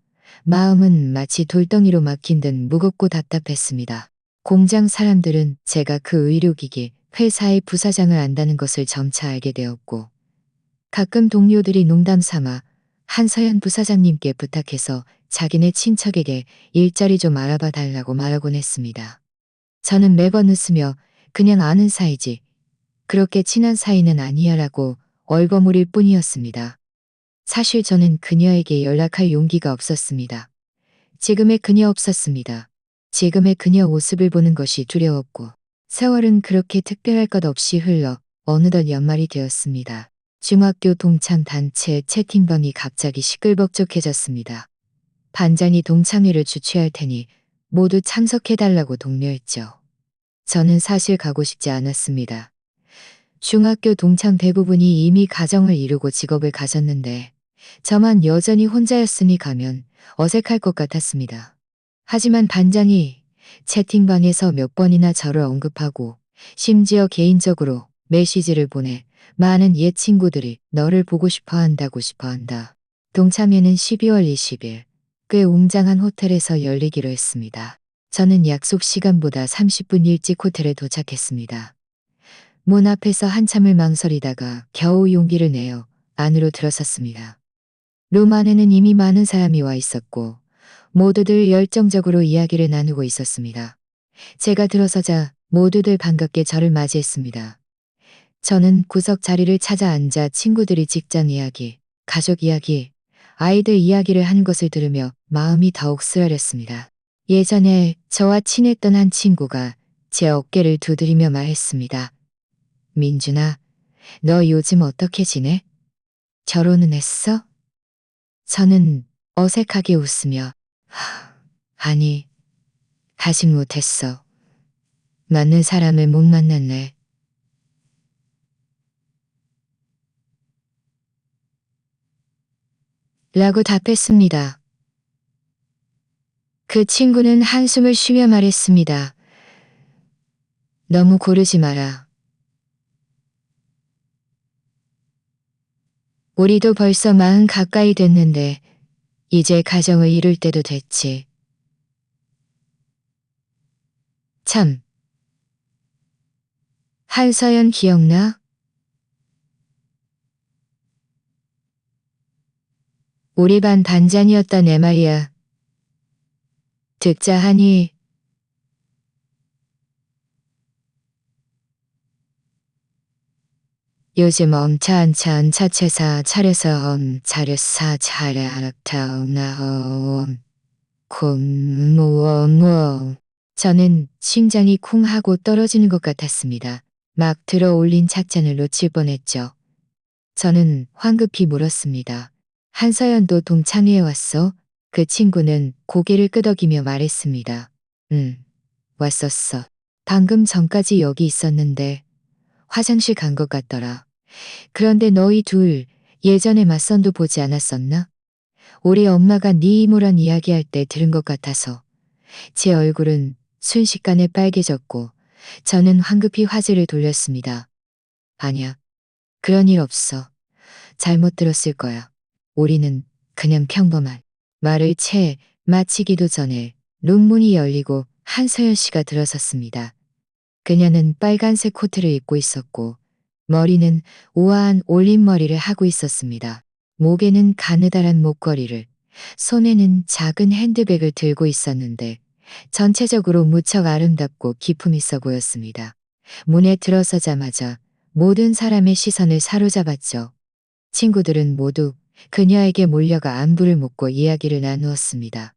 마음은 마치 돌덩이로 막힌 듯 무겁고 답답했습니다. 공장 사람들은 제가 그 의료기기 회사의 부사장을 안다는 것을 점차 알게 되었고 가끔 동료들이 농담 삼아 한서연 부사장님께 부탁해서 자기네 친척에게 일자리 좀 알아봐 달라고 말하곤 했습니다. 저는 매번 웃으며 그냥 아는 사이지 그렇게 친한 사이는 아니야라고 얼버무릴 뿐이었습니다. 사실 저는 그녀에게 연락할 용기가 없었습니다. 지금의 그녀 없었습니다. 지금의 그녀 모습을 보는 것이 두려웠고, 세월은 그렇게 특별할 것 없이 흘러 어느덧 연말이 되었습니다. 중학교 동창 단체 채팅방이 갑자기 시끌벅적해졌습니다. 반장이 동창회를 주최할 테니 모두 참석해달라고 독려했죠. 저는 사실 가고 싶지 않았습니다. 중학교 동창 대부분이 이미 가정을 이루고 직업을 가졌는데 저만 여전히 혼자였으니 가면 어색할 것 같았습니다. 하지만 반장이 채팅방에서 몇 번이나 저를 언급하고 심지어 개인적으로 메시지를 보내 많은 옛 친구들이 너를 보고 싶어 한다. 동참회는 12월 20일 꽤 웅장한 호텔에서 열리기로 했습니다. 저는 약속 시간보다 30분 일찍 호텔에 도착했습니다. 문 앞에서 한참을 망설이다가 겨우 용기를 내어 안으로 들어섰습니다. 룸 안에는 이미 많은 사람이 와 있었고 모두들 열정적으로 이야기를 나누고 있었습니다. 제가 들어서자 모두들 반갑게 저를 맞이했습니다. 저는 구석 자리를 찾아 앉아 친구들이 직장 이야기, 가족 이야기, 아이들 이야기를 하는 것을 들으며 마음이 더욱 쓰라렸습니다. 예전에 저와 친했던 한 친구가 제 어깨를 두드리며 말했습니다. 민준아, 너 요즘 어떻게 지내? 결혼은 했어? 저는 어색하게 웃으며 아니, 아직 못했어. 맞는 사람을 못 만났네. 라고 답했습니다. 그 친구는 한숨을 쉬며 말했습니다. 너무 고르지 마라. 우리도 벌써 40 가까이 됐는데 이제 가정을 이룰 때도 됐지. 참. 한서연 기억나? 우리 반 반장이었던 애 말이야. 듣자 하니 요즘 엄차안차 차채사 차려서 차려사 차려알았다 나엄 콤무엄무 저는 심장이 쿵 하고 떨어지는 것 같았습니다. 막 들어 올린 찻잔을 놓칠 뻔했죠. 저는 황급히 물었습니다. 한서연도 동창회에 왔어? 그 친구는 고개를 끄덕이며 말했습니다. 왔었어. 방금 전까지 여기 있었는데 화장실 간 것 같더라. 그런데 너희 둘 예전에 맞선도 보지 않았었나? 우리 엄마가 네 이모랑 이야기할 때 들은 것 같아서. 제 얼굴은 순식간에 빨개졌고 저는 황급히 화제를 돌렸습니다. 아니야. 그런 일 없어. 잘못 들었을 거야. 우리는 그냥 평범한 말을 채 마치기도 전에 룸문이 열리고 한서연 씨가 들어섰습니다. 그녀는 빨간색 코트를 입고 있었고 머리는 우아한 올림머리를 하고 있었습니다. 목에는 가느다란 목걸이를, 손에는 작은 핸드백을 들고 있었는데 전체적으로 무척 아름답고 기품 있어 보였습니다. 문에 들어서자마자 모든 사람의 시선을 사로잡았죠. 친구들은 모두 그녀에게 몰려가 안부를 묻고 이야기를 나누었습니다.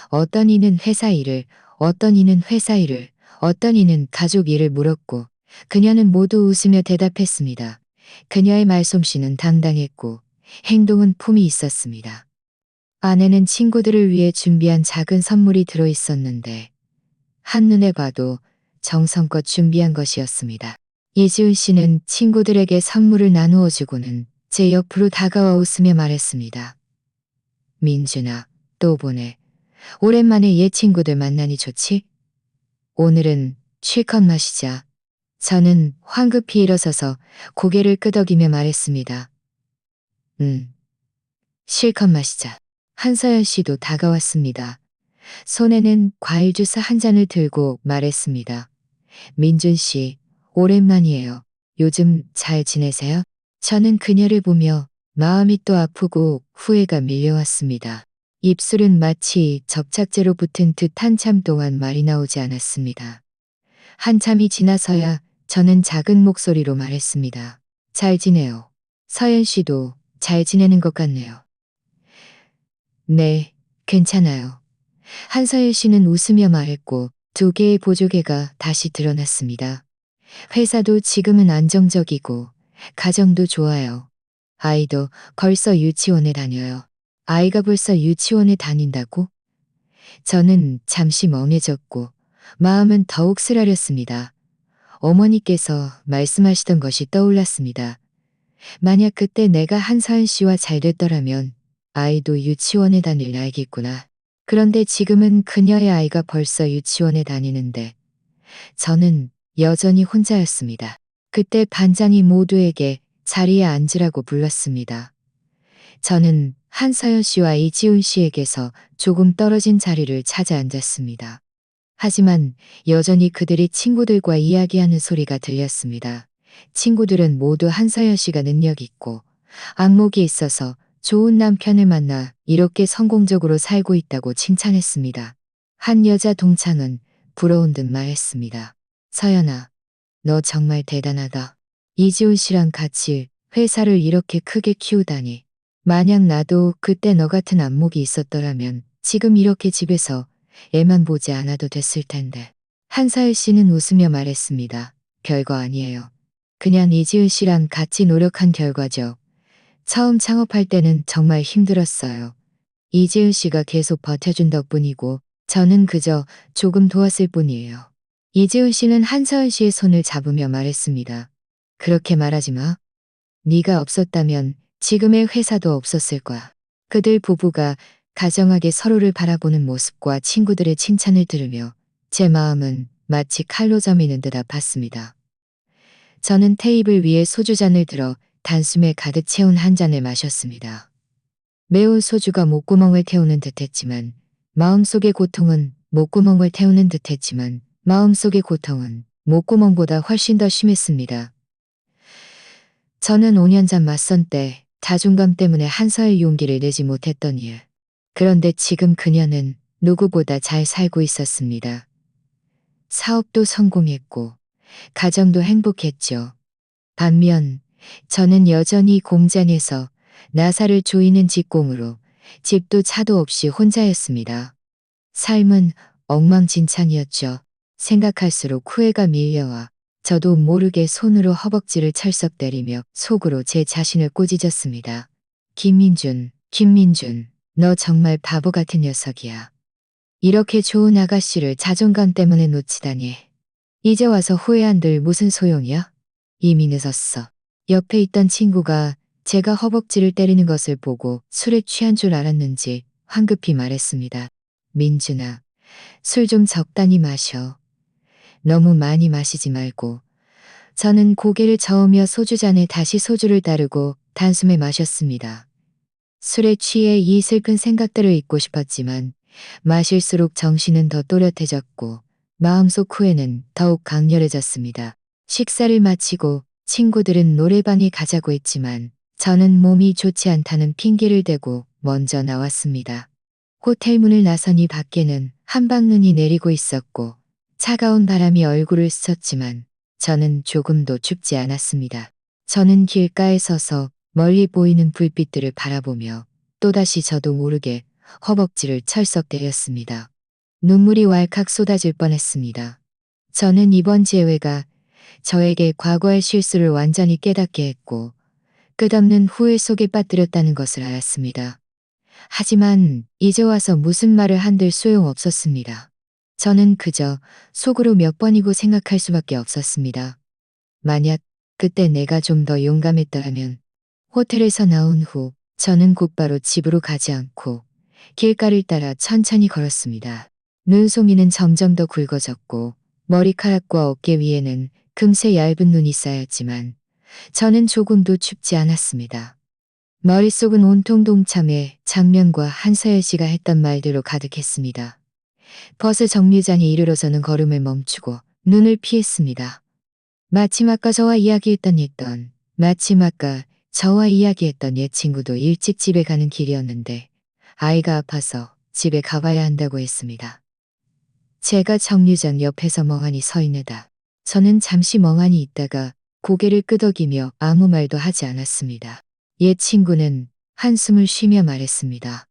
어떤 이는 회사 일을, 어떤 이는 회사 일을, 어떤 이는 가족 일을 물었고 그녀는 모두 웃으며 대답했습니다. 그녀의 말솜씨는 당당했고 행동은 품이 있었습니다. 안에는 친구들을 위해 준비한 작은 선물이 들어 있었는데 한눈에 봐도 정성껏 준비한 것이었습니다. 이지훈 씨는 친구들에게 선물을 나누어 주고는 제 옆으로 다가와 웃으며 말했습니다. 민준아, 또 보네. 오랜만에 옛 친구들 만나니 좋지? 오늘은 실컷 마시자. 저는 황급히 일어서서 고개를 끄덕이며 말했습니다. 실컷 마시자. 한서연 씨도 다가왔습니다. 손에는 과일 주스 한 잔을 들고 말했습니다. 민준 씨, 오랜만이에요. 요즘 잘 지내세요? 저는 그녀를 보며 마음이 또 아프고 후회가 밀려왔습니다. 입술은 마치 접착제로 붙은 듯 한참 동안 말이 나오지 않았습니다. 한참이 지나서야 저는 작은 목소리로 말했습니다. 잘 지내요. 서연 씨도 잘 지내는 것 같네요. 네, 괜찮아요. 한서일 씨는 웃으며 말했고 두 개의 보조개가 다시 드러났습니다. 회사도 지금은 안정적이고 가정도 좋아요. 아이도 벌써 유치원에 다녀요. 아이가 벌써 유치원에 다닌다고? 저는 잠시 멍해졌고 마음은 더욱 쓰라렸습니다. 어머니께서 말씀하시던 것이 떠올랐습니다. 만약 그때 내가 한서연 씨와 잘 됐더라면 아이도 유치원에 다닐 나이겠구나. 그런데 지금은 그녀의 아이가 벌써 유치원에 다니는데 저는 여전히 혼자였습니다. 그때 반장이 모두에게 자리에 앉으라고 불렀습니다. 저는 한서연 씨와 이지훈 씨에게서 조금 떨어진 자리를 찾아 앉았습니다. 하지만 여전히 그들이 친구들과 이야기하는 소리가 들렸습니다. 친구들은 모두 한서연 씨가 능력 있고 안목이 있어서 좋은 남편을 만나 이렇게 성공적으로 살고 있다고 칭찬했습니다. 한 여자 동창은 부러운 듯 말했습니다. 서연아, 너 정말 대단하다. 이지훈 씨랑 같이 회사를 이렇게 크게 키우다니. 만약 나도 그때 너 같은 안목이 있었더라면 지금 이렇게 집에서 애만 보지 않아도 됐을 텐데. 한사일 씨는 웃으며 말했습니다. 별거 아니에요. 그냥 이지은 씨랑 같이 노력한 결과죠. 처음 창업할 때는 정말 힘들었어요. 이지은 씨가 계속 버텨준 덕분이고 저는 그저 조금 도왔을 뿐이에요. 이지은 씨는 한서연 씨의 손을 잡으며 말했습니다. 그렇게 말하지 마. 네가 없었다면 지금의 회사도 없었을 거야. 그들 부부가 다정하게 서로를 바라보는 모습과 친구들의 칭찬을 들으며 제 마음은 마치 칼로 저미는 듯 아팠습니다. 저는 테이블 위에 소주잔을 들어 단숨에 가득 채운 한 잔을 마셨습니다. 매운 소주가 목구멍을 태우는 듯했지만 마음속의 고통은 목구멍을 태우는 듯했지만 마음속의 고통은 목구멍보다 훨씬 더 심했습니다. 저는 5년 전 맞선 때 자존감 때문에 한서의 용기를 내지 못했던 일. 그런데 지금 그녀는 누구보다 잘 살고 있었습니다. 사업도 성공했고 가정도 행복했죠. 반면 저는 여전히 공장에서 나사를 조이는 직공으로 집도 차도 없이 혼자였습니다. 삶은 엉망진창이었죠. 생각할수록 후회가 밀려와 저도 모르게 손으로 허벅지를 철썩 때리며 속으로 제 자신을 꾸짖었습니다. 김민준, 너 정말 바보 같은 녀석이야. 이렇게 좋은 아가씨를 자존감 때문에 놓치다니. 이제 와서 후회한들 무슨 소용이야? 이미 늦었어. 옆에 있던 친구가 제가 허벅지를 때리는 것을 보고 술에 취한 줄 알았는지 황급히 말했습니다. 민준아, 술 좀 적당히 마셔. 너무 많이 마시지 말고. 저는 고개를 저으며 소주잔에 다시 소주를 따르고 단숨에 마셨습니다. 술에 취해 이 슬픈 생각들을 잊고 싶었지만 마실수록 정신은 더 또렷해졌고 마음속 후회는 더욱 강렬해졌습니다. 식사를 마치고 친구들은 노래방에 가자고 했지만 저는 몸이 좋지 않다는 핑계를 대고 먼저 나왔습니다. 호텔 문을 나서니 밖에는 한방눈이 내리고 있었고 차가운 바람이 얼굴을 스쳤지만 저는 조금도 춥지 않았습니다. 저는 길가에 서서 멀리 보이는 불빛들을 바라보며 또다시 저도 모르게 허벅지를 철썩 때렸습니다. 눈물이 왈칵 쏟아질 뻔했습니다. 저는 이번 재회가 저에게 과거의 실수를 완전히 깨닫게 했고 끝없는 후회 속에 빠뜨렸다는 것을 알았습니다. 하지만 이제 와서 무슨 말을 한들 소용없었습니다. 저는 그저 속으로 몇 번이고 생각할 수밖에 없었습니다. 만약 그때 내가 좀 더 용감했더라면. 호텔에서 나온 후 저는 곧바로 집으로 가지 않고 길가를 따라 천천히 걸었습니다. 눈송이는 점점 더 굵어졌고 머리카락과 어깨 위에는 금세 얇은 눈이 쌓였지만 저는 조금도 춥지 않았습니다. 머릿속은 온통 동참의 장면과 한서연 씨가 했던 말대로 가득했습니다. 버스 정류장에 이르러서는 걸음을 멈추고 눈을 피했습니다. 마침 아까 저와 이야기했던 옛 친구도 일찍 집에 가는 길이었는데 아이가 아파서 집에 가봐야 한다고 했습니다. 제가 정류장 옆에서 멍하니 서 있느다. 저는 잠시 멍하니 있다가 고개를 끄덕이며 아무 말도 하지 않았습니다. 옛 친구는 한숨을 쉬며 말했습니다.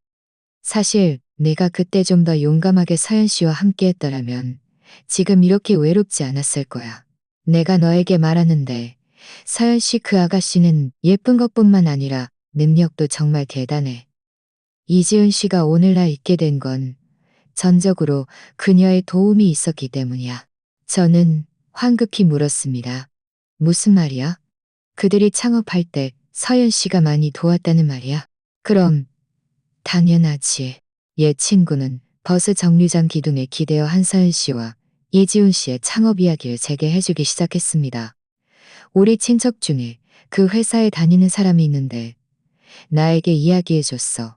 사실 내가 그때 좀 더 용감하게 서연 씨와 함께 했더라면 지금 이렇게 외롭지 않았을 거야. 내가 너에게 말하는데 서연 씨 그 아가씨는 예쁜 것뿐만 아니라 능력도 정말 대단해. 이지은 씨가 오늘날 있게 된 건 전적으로 그녀의 도움이 있었기 때문이야. 저는 황급히 물었습니다. 무슨 말이야? 그들이 창업할 때 서연 씨가 많이 도왔다는 말이야? 그럼 당연하지. 옛 친구는 버스 정류장 기둥에 기대어 한서연 씨와 이지훈 씨의 창업 이야기를 제게 해주기 시작했습니다. 우리 친척 중에 그 회사에 다니는 사람이 있는데 나에게 이야기해줬어.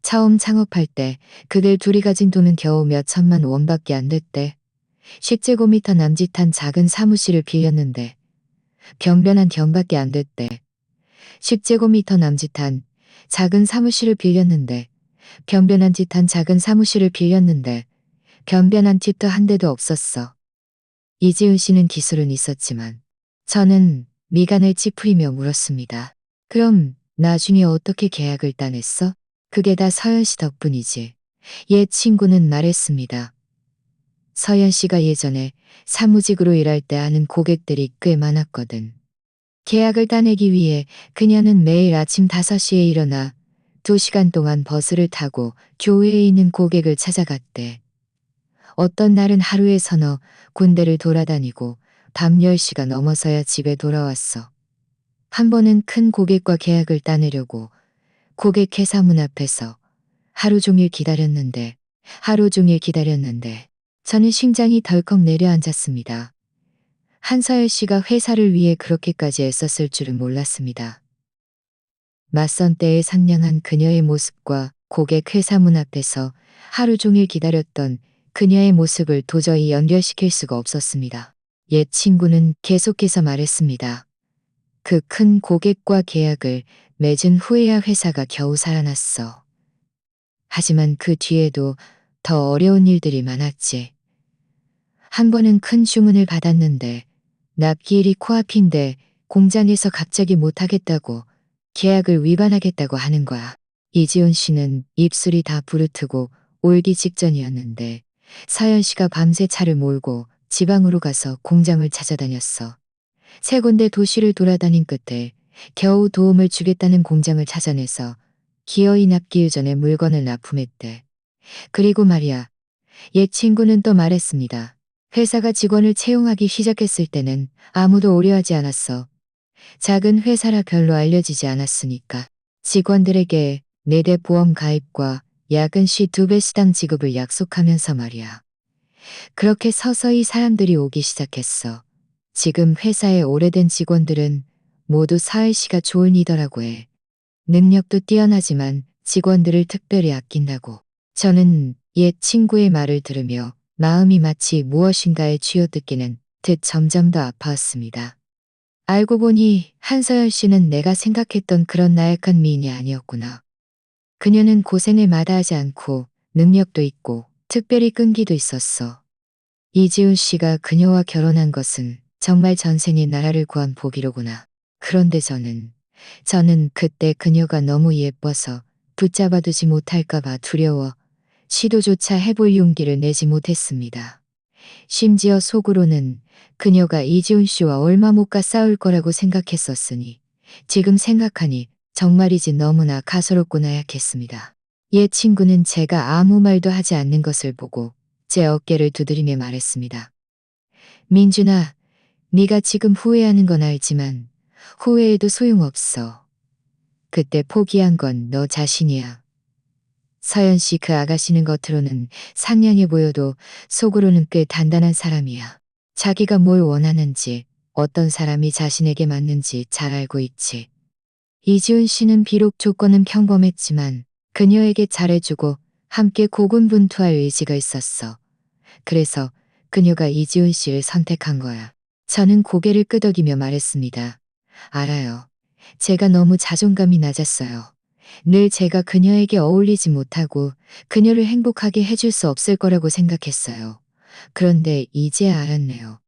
처음 창업할 때 그들 둘이 가진 돈은 겨우 몇 천만 원밖에 안 됐대. 10제곱미터 남짓한 작은 사무실을 빌렸는데 경변한 견밖에 안 됐대. 10제곱미터 남짓한 작은 사무실을 빌렸는데 변변한 짓한 작은 사무실을 빌렸는데 변변한 팁도 한 대도 없었어. 이지은 씨는 기술은 있었지만 저는 미간을 찌푸리며 물었습니다. 그럼 나중에 어떻게 계약을 따냈어? 그게 다 서연 씨 덕분이지. 옛 친구는 말했습니다. 서연 씨가 예전에 사무직으로 일할 때 아는 고객들이 꽤 많았거든. 계약을 따내기 위해 그녀는 매일 아침 5시에 일어나 2시간 동안 버스를 타고 교외에 있는 고객을 찾아갔대. 어떤 날은 하루에 서너 군데를 돌아다니고 밤 10시가 넘어서야 집에 돌아왔어. 한 번은 큰 고객과 계약을 따내려고 고객 회사 문 앞에서 하루 종일 기다렸는데 저는 심장이 덜컥 내려앉았습니다. 한서열 씨가 회사를 위해 그렇게까지 애썼을 줄은 몰랐습니다. 맞선 때에 상냥한 그녀의 모습과 고객 회사 문 앞에서 하루 종일 기다렸던 그녀의 모습을 도저히 연결시킬 수가 없었습니다. 옛 친구는 계속해서 말했습니다. 그 큰 고객과 계약을 맺은 후에야 회사가 겨우 살아났어. 하지만 그 뒤에도 더 어려운 일들이 많았지. 한 번은 큰 주문을 받았는데 납기일이 코앞인데 공장에서 갑자기 못하겠다고 계약을 위반하겠다고 하는 거야. 이지훈 씨는 입술이 다 부르트고 울기 직전이었는데 서연 씨가 밤새 차를 몰고 지방으로 가서 공장을 찾아다녔어. 3군데 도시를 돌아다닌 끝에 겨우 도움을 주겠다는 공장을 찾아내서 기어이 납기 이전에 물건을 납품했대. 그리고 말이야. 옛 친구는 또 말했습니다. 회사가 직원을 채용하기 시작했을 때는 아무도 오려하지 않았어. 작은 회사라 별로 알려지지 않았으니까. 직원들에게 4대 보험 가입과 야근 시 2배 수당 지급을 약속하면서 말이야. 그렇게 서서히 사람들이 오기 시작했어. 지금 회사의 오래된 직원들은 모두 서연 씨가 좋은 이더라고 해. 능력도 뛰어나지만 직원들을 특별히 아낀다고. 저는 옛 친구의 말을 들으며 마음이 마치 무엇인가에 쥐어뜯기는 듯 점점 더 아파왔습니다. 알고 보니 한서연 씨는 내가 생각했던 그런 나약한 미인이 아니었구나. 그녀는 고생을 마다하지 않고 능력도 있고 특별히 끈기도 있었어. 이지훈 씨가 그녀와 결혼한 것은 정말 전생에 나라를 구한 복이로구나. 그런데 저는 그때 그녀가 너무 예뻐서 붙잡아두지 못할까봐 두려워 시도조차 해볼 용기를 내지 못했습니다. 심지어 속으로는 그녀가 이지훈 씨와 얼마 못 가 싸울 거라고 생각했었으니 지금 생각하니 정말이지 너무나 가소롭고 나약했습니다. 옛 친구는 제가 아무 말도 하지 않는 것을 보고 제 어깨를 두드리며 말했습니다. 민준아, 네가 지금 후회하는 건 알지만 후회해도 소용없어. 그때 포기한 건 너 자신이야. 서연 씨 그 아가씨는 겉으로는 상냥해 보여도 속으로는 꽤 단단한 사람이야. 자기가 뭘 원하는지 어떤 사람이 자신에게 맞는지 잘 알고 있지. 이지훈 씨는 비록 조건은 평범했지만 그녀에게 잘해주고 함께 고군분투할 의지가 있었어. 그래서 그녀가 이지훈 씨를 선택한 거야. 저는 고개를 끄덕이며 말했습니다. 알아요. 제가 너무 자존감이 낮았어요. 늘 제가 그녀에게 어울리지 못하고 그녀를 행복하게 해줄 수 없을 거라고 생각했어요. 그런데 이제 알았네요.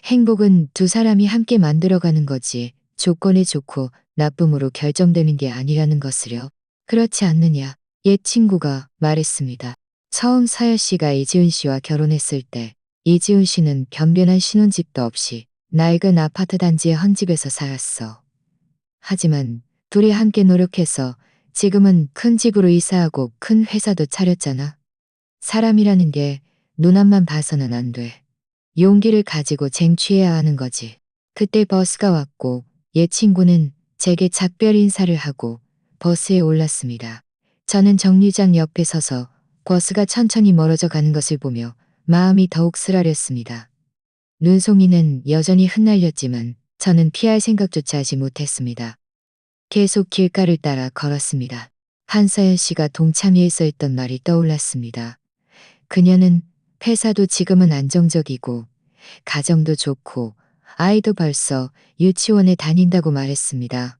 행복은 두 사람이 함께 만들어가는 거지 조건이 좋고 나쁨으로 결정되는 게 아니라는 것을요. 그렇지 않느냐. 옛 친구가 말했습니다. 처음 서연 씨가 이지훈 씨와 결혼했을 때 이지훈 씨는 변변한 신혼집도 없이 낡은 아파트 단지의 헌집에서 살았어. 하지만 둘이 함께 노력해서 지금은 큰 집으로 이사하고 큰 회사도 차렸잖아. 사람이라는 게 눈앞만 봐서는 안 돼. 용기를 가지고 쟁취해야 하는 거지. 그때 버스가 왔고 옛 친구는 제게 작별 인사를 하고 버스에 올랐습니다. 저는 정류장 옆에 서서 버스가 천천히 멀어져 가는 것을 보며 마음이 더욱 쓰라렸습니다. 눈송이는 여전히 흩날렸지만 저는 피할 생각조차 하지 못했습니다. 계속 길가를 따라 걸었습니다. 한서연 씨가 동참회에 써있던 말이 떠올랐습니다. 그녀는 회사도 지금은 안정적이고 가정도 좋고 아이도 벌써 유치원에 다닌다고 말했습니다.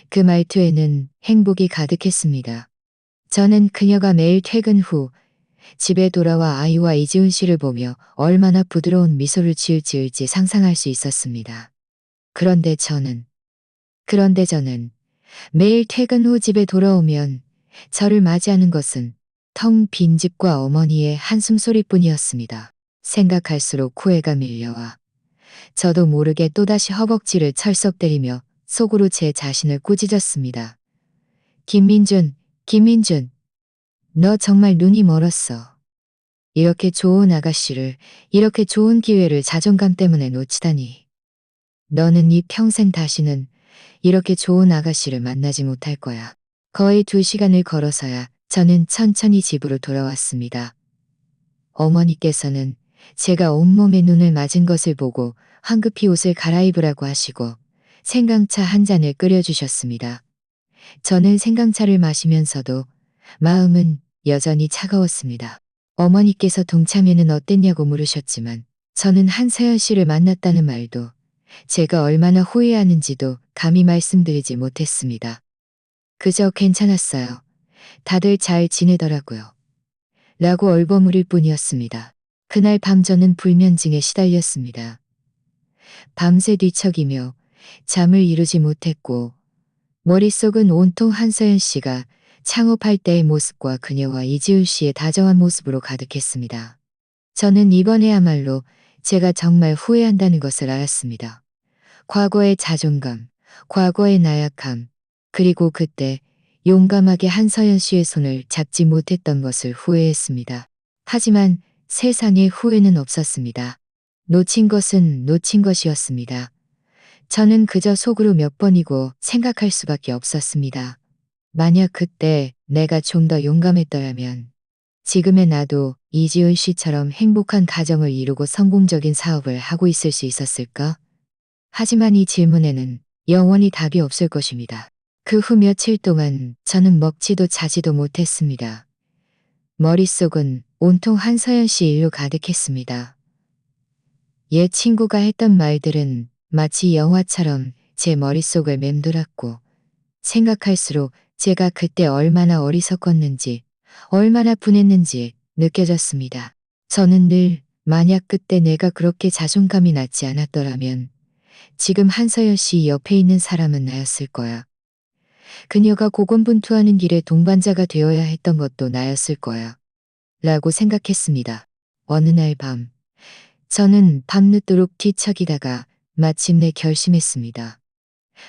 그 말투에는 행복이 가득했습니다. 저는 그녀가 매일 퇴근 후 집에 돌아와 아이와 이지훈 씨를 보며 얼마나 부드러운 미소를 지을지 상상할 수 있었습니다. 그런데 저는 매일 퇴근 후 집에 돌아오면 저를 맞이하는 것은 텅 빈 집과 어머니의 한숨 소리뿐이었습니다. 생각할수록 후회가 밀려와 저도 모르게 또다시 허벅지를 철썩 때리며 속으로 제 자신을 꾸짖었습니다. 김민준, 너 정말 눈이 멀었어. 이렇게 좋은 아가씨를, 이렇게 좋은 기회를 자존감 때문에 놓치다니. 너는 이 평생 다시는 이렇게 좋은 아가씨를 만나지 못할 거야. 거의 2시간을 걸어서야 저는 천천히 집으로 돌아왔습니다. 어머니께서는 제가 온몸에 눈을 맞은 것을 보고 황급히 옷을 갈아입으라고 하시고 생강차 한 잔을 끓여주셨습니다. 저는 생강차를 마시면서도 마음은 여전히 차가웠습니다. 어머니께서 동참회는 어땠냐고 물으셨지만 저는 한서연 씨를 만났다는 말도 제가 얼마나 후회하는지도 감히 말씀드리지 못했습니다. 그저 괜찮았어요. 다들 잘 지내더라고요. 라고 얼버무릴 뿐이었습니다. 그날 밤 저는 불면증에 시달렸습니다. 밤새 뒤척이며 잠을 이루지 못했고 머릿속은 온통 한서연 씨가 창업할 때의 모습과 그녀와 이지훈 씨의 다정한 모습으로 가득했습니다. 저는 이번에야말로 제가 정말 후회한다는 것을 알았습니다. 과거의 자존감, 과거의 나약함, 그리고 그때 용감하게 한서연 씨의 손을 잡지 못했던 것을 후회했습니다. 하지만 세상에 후회는 없었습니다. 놓친 것은 놓친 것이었습니다. 저는 그저 속으로 몇 번이고 생각할 수밖에 없었습니다. 만약 그때 내가 좀 더 용감했더라면 지금의 나도 이지훈 씨처럼 행복한 가정을 이루고 성공적인 사업을 하고 있을 수 있었을까? 하지만 이 질문에는 영원히 답이 없을 것입니다. 그 후 며칠 동안 저는 먹지도 자지도 못했습니다. 머릿속은 온통 한서연 씨 일로 가득했습니다. 옛 친구가 했던 말들은 마치 영화처럼 제 머릿속을 맴돌았고 생각할수록 제가 그때 얼마나 어리석었는지 얼마나 분했는지 느껴졌습니다. 저는 늘 만약 그때 내가 그렇게 자존감이 낮지 않았더라면 지금 한서연 씨 옆에 있는 사람은 나였을 거야. 그녀가 고군분투하는 길에 동반자가 되어야 했던 것도 나였을 거야. 라고 생각했습니다. 어느 날 밤, 저는 밤늦도록 뒤척이다가 마침내 결심했습니다.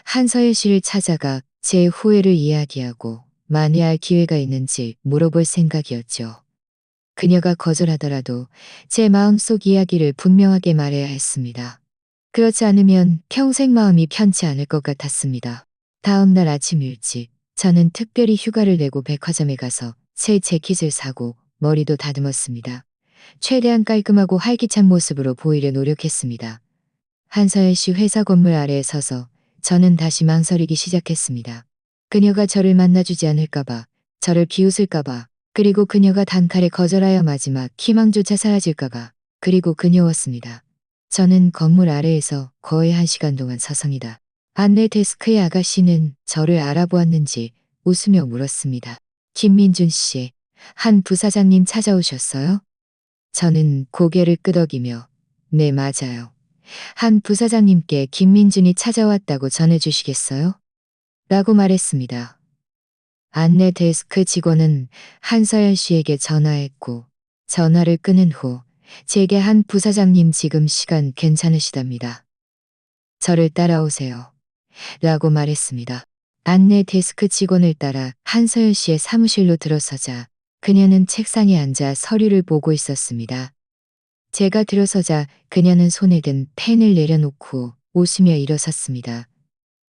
한서연 씨를 찾아가 제 후회를 이야기하고 만회할 기회가 있는지 물어볼 생각이었죠. 그녀가 거절하더라도 제 마음속 이야기를 분명하게 말해야 했습니다. 그렇지 않으면 평생 마음이 편치 않을 것 같았습니다. 다음 날 아침 일찍 저는 특별히 휴가를 내고 백화점에 가서 새 재킷을 사고 머리도 다듬었습니다. 최대한 깔끔하고 활기찬 모습으로 보이려 노력했습니다. 한서연 씨 회사 건물 아래에 서서 저는 다시 망설이기 시작했습니다. 그녀가 저를 만나주지 않을까봐, 저를 비웃을까봐, 그리고 그녀가 단칼에 거절하여 마지막 희망조차 사라질까봐, 그리고 그녀였습니다. 저는 건물 아래에서 거의 1시간 동안 서성이다. 안내 데스크의 아가씨는 저를 알아보았는지 웃으며 물었습니다. 김민준 씨, 한 부사장님 찾아오셨어요? 저는 고개를 끄덕이며 네, 맞아요. 한 부사장님께 김민준이 찾아왔다고 전해주시겠어요? 라고 말했습니다. 안내 데스크 직원은 한서연 씨에게 전화했고 전화를 끊은 후 제게 한 부사장님 지금 시간 괜찮으시답니다. 저를 따라오세요. 라고 말했습니다. 안내 데스크 직원을 따라 한서연 씨의 사무실로 들어서자 그녀는 책상에 앉아 서류를 보고 있었습니다. 제가 들어서자 그녀는 손에 든 펜을 내려놓고 웃으며 일어섰습니다.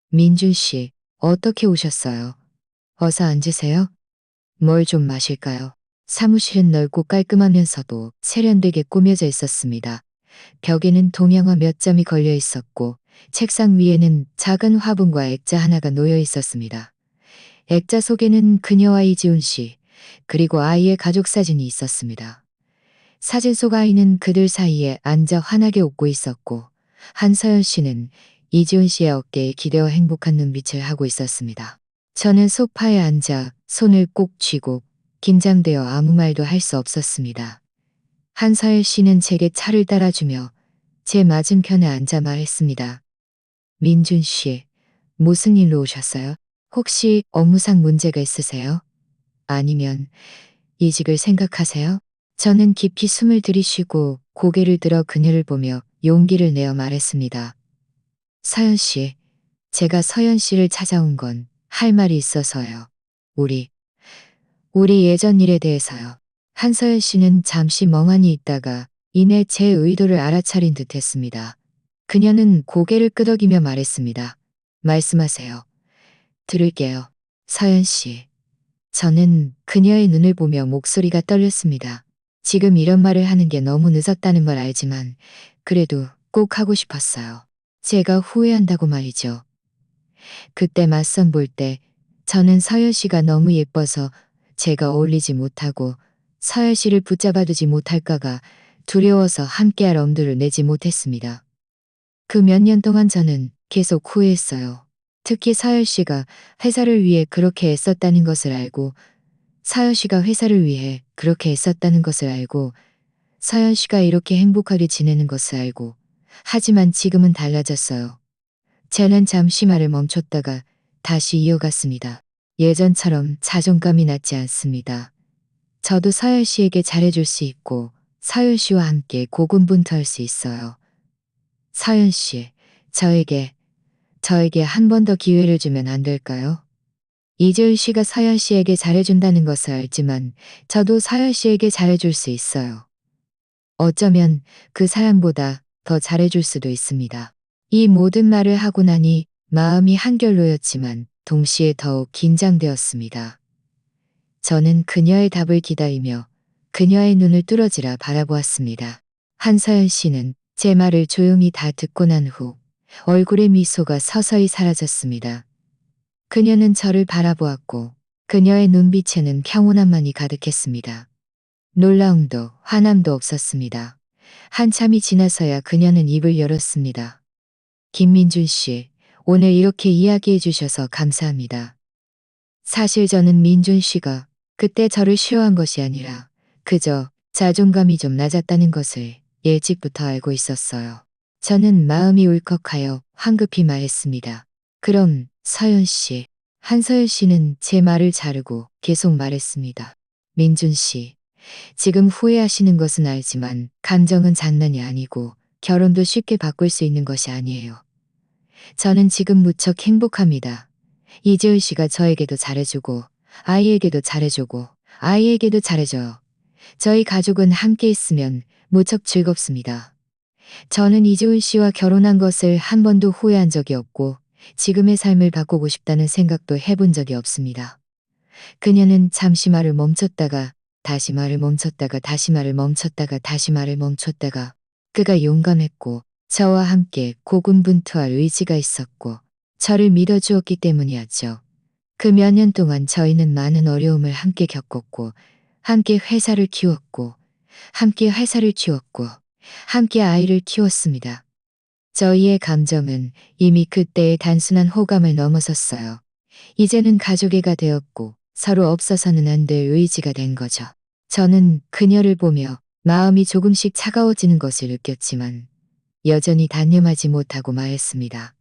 민준 씨, 어떻게 오셨어요? 어서 앉으세요. 뭘 좀 마실까요? 사무실은 넓고 깔끔하면서도 세련되게 꾸며져 있었습니다. 벽에는 도명화 몇 점이 걸려 있었고 책상 위에는 작은 화분과 액자 하나가 놓여 있었습니다. 액자 속에는 그녀와 이지훈 씨, 그리고 아이의 가족 사진이 있었습니다. 사진 속 아이는 그들 사이에 앉아 환하게 웃고 있었고 한서연 씨는 이지훈 씨의 어깨에 기대어 행복한 눈빛을 하고 있었습니다. 저는 소파에 앉아 손을 꼭 쥐고 긴장되어 아무 말도 할 수 없었습니다. 한서연 씨는 제게 차를 따라주며 제 맞은편에 앉아 말했습니다. 민준 씨, 무슨 일로 오셨어요? 혹시 업무상 문제가 있으세요? 아니면 이직을 생각하세요? 저는 깊이 숨을 들이쉬고 고개를 들어 그녀를 보며 용기를 내어 말했습니다. 서연 씨, 제가 서연 씨를 찾아온 건 할 말이 있어서요. 우리 예전 일에 대해서요. 한서연 씨는 잠시 멍하니 있다가 이내 제 의도를 알아차린 듯 했습니다. 그녀는 고개를 끄덕이며 말했습니다. 말씀하세요. 들을게요. 서연 씨. 저는 그녀의 눈을 보며 목소리가 떨렸습니다. 지금 이런 말을 하는 게 너무 늦었다는 걸 알지만 그래도 꼭 하고 싶었어요. 제가 후회한다고 말이죠. 그때 맞선 볼 때 저는 서열 씨가 너무 예뻐서 제가 어울리지 못하고 서열 씨를 붙잡아두지 못할까가 두려워서 함께할 엄두를 내지 못했습니다. 그 몇 년 동안 저는 계속 후회했어요. 특히 서열 씨가 회사를 위해 그렇게 애썼다는 것을 알고 서연 씨가 회사를 위해 그렇게 애썼다는 것을 알고 서연 씨가 이렇게 행복하게 지내는 것을 알고 하지만 지금은 달라졌어요. 저는 잠시 말을 멈췄다가 다시 이어갔습니다. 예전처럼 자존감이 낮지 않습니다. 저도 서연 씨에게 잘해줄 수 있고 서연 씨와 함께 고군분투할 수 있어요. 서연 씨, 저에게 한 번 더 기회를 주면 안 될까요? 이재훈 씨가 서연 씨에게 잘해준다는 것을 알지만 저도 서연 씨에게 잘해줄 수 있어요. 어쩌면 그 사람보다 더 잘해줄 수도 있습니다. 이 모든 말을 하고 나니 마음이 한결로였지만 동시에 더욱 긴장되었습니다. 저는 그녀의 답을 기다리며 그녀의 눈을 뚫어지라 바라보았습니다. 한서연 씨는 제 말을 조용히 다 듣고 난 후 얼굴의 미소가 서서히 사라졌습니다. 그녀는 저를 바라보았고 그녀의 눈빛에는 평온함만이 가득했습니다. 놀라움도 화남도 없었습니다. 한참이 지나서야 그녀는 입을 열었습니다. 김민준 씨, 오늘 이렇게 이야기해 주셔서 감사합니다. 사실 저는 민준 씨가 그때 저를 싫어한 것이 아니라 그저 자존감이 좀 낮았다는 것을 일찍부터 알고 있었어요. 저는 마음이 울컥하여 황급히 말했습니다. 그럼 서연 씨. 한서연 씨는 제 말을 자르고 계속 말했습니다. 민준 씨, 지금 후회하시는 것은 알지만 감정은 장난이 아니고 결혼도 쉽게 바꿀 수 있는 것이 아니에요. 저는 지금 무척 행복합니다. 이재훈 씨가 저에게도 잘해주고 아이에게도 잘해주고 아이에게도 잘해줘요. 저희 가족은 함께 있으면 무척 즐겁습니다. 저는 이재훈 씨와 결혼한 것을 한 번도 후회한 적이 없고 지금의 삶을 바꾸고 싶다는 생각도 해본 적이 없습니다. 그녀는 잠시 말을 멈췄다가 다시 말을 멈췄다가 다시 말을 멈췄다가 다시 말을 멈췄다가 그가 용감했고 저와 함께 고군분투할 의지가 있었고 저를 믿어주었기 때문이었죠. 그 몇 년 동안 저희는 많은 어려움을 함께 겪었고 함께 회사를 키웠고 함께 회사를 키웠고 함께 아이를 키웠습니다. 저희의 감정은 이미 그때의 단순한 호감을 넘어섰어요. 이제는 가족애가 되었고 서로 없어서는 안 될 의지가 된 거죠. 저는 그녀를 보며 마음이 조금씩 차가워지는 것을 느꼈지만 여전히 단념하지 못하고 말했습니다.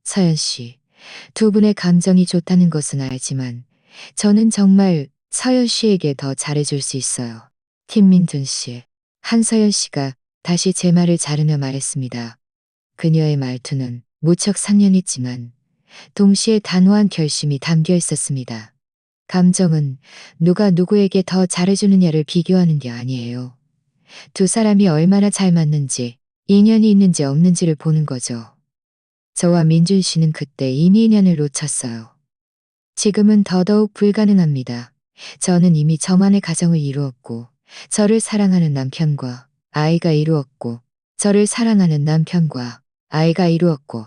서연 씨, 두 분의 감정이 좋다는 것은 알지만 저는 정말 서연 씨에게 더 잘해줄 수 있어요. 김민준 씨. 한서연 씨가 다시 제 말을 자르며 말했습니다. 그녀의 말투는 무척 상냥했지만 동시에 단호한 결심이 담겨 있었습니다. 감정은 누가 누구에게 더 잘해주느냐를 비교하는 게 아니에요. 두 사람이 얼마나 잘 맞는지, 인연이 있는지 없는지를 보는 거죠. 저와 민준 씨는 그때 이미 인연을 놓쳤어요. 지금은 더더욱 불가능합니다. 저는 이미 저만의 가정을 이루었고, 저를 사랑하는 남편과 아이가 이루었고, 저를 사랑하는 남편과 아이가 이루었고,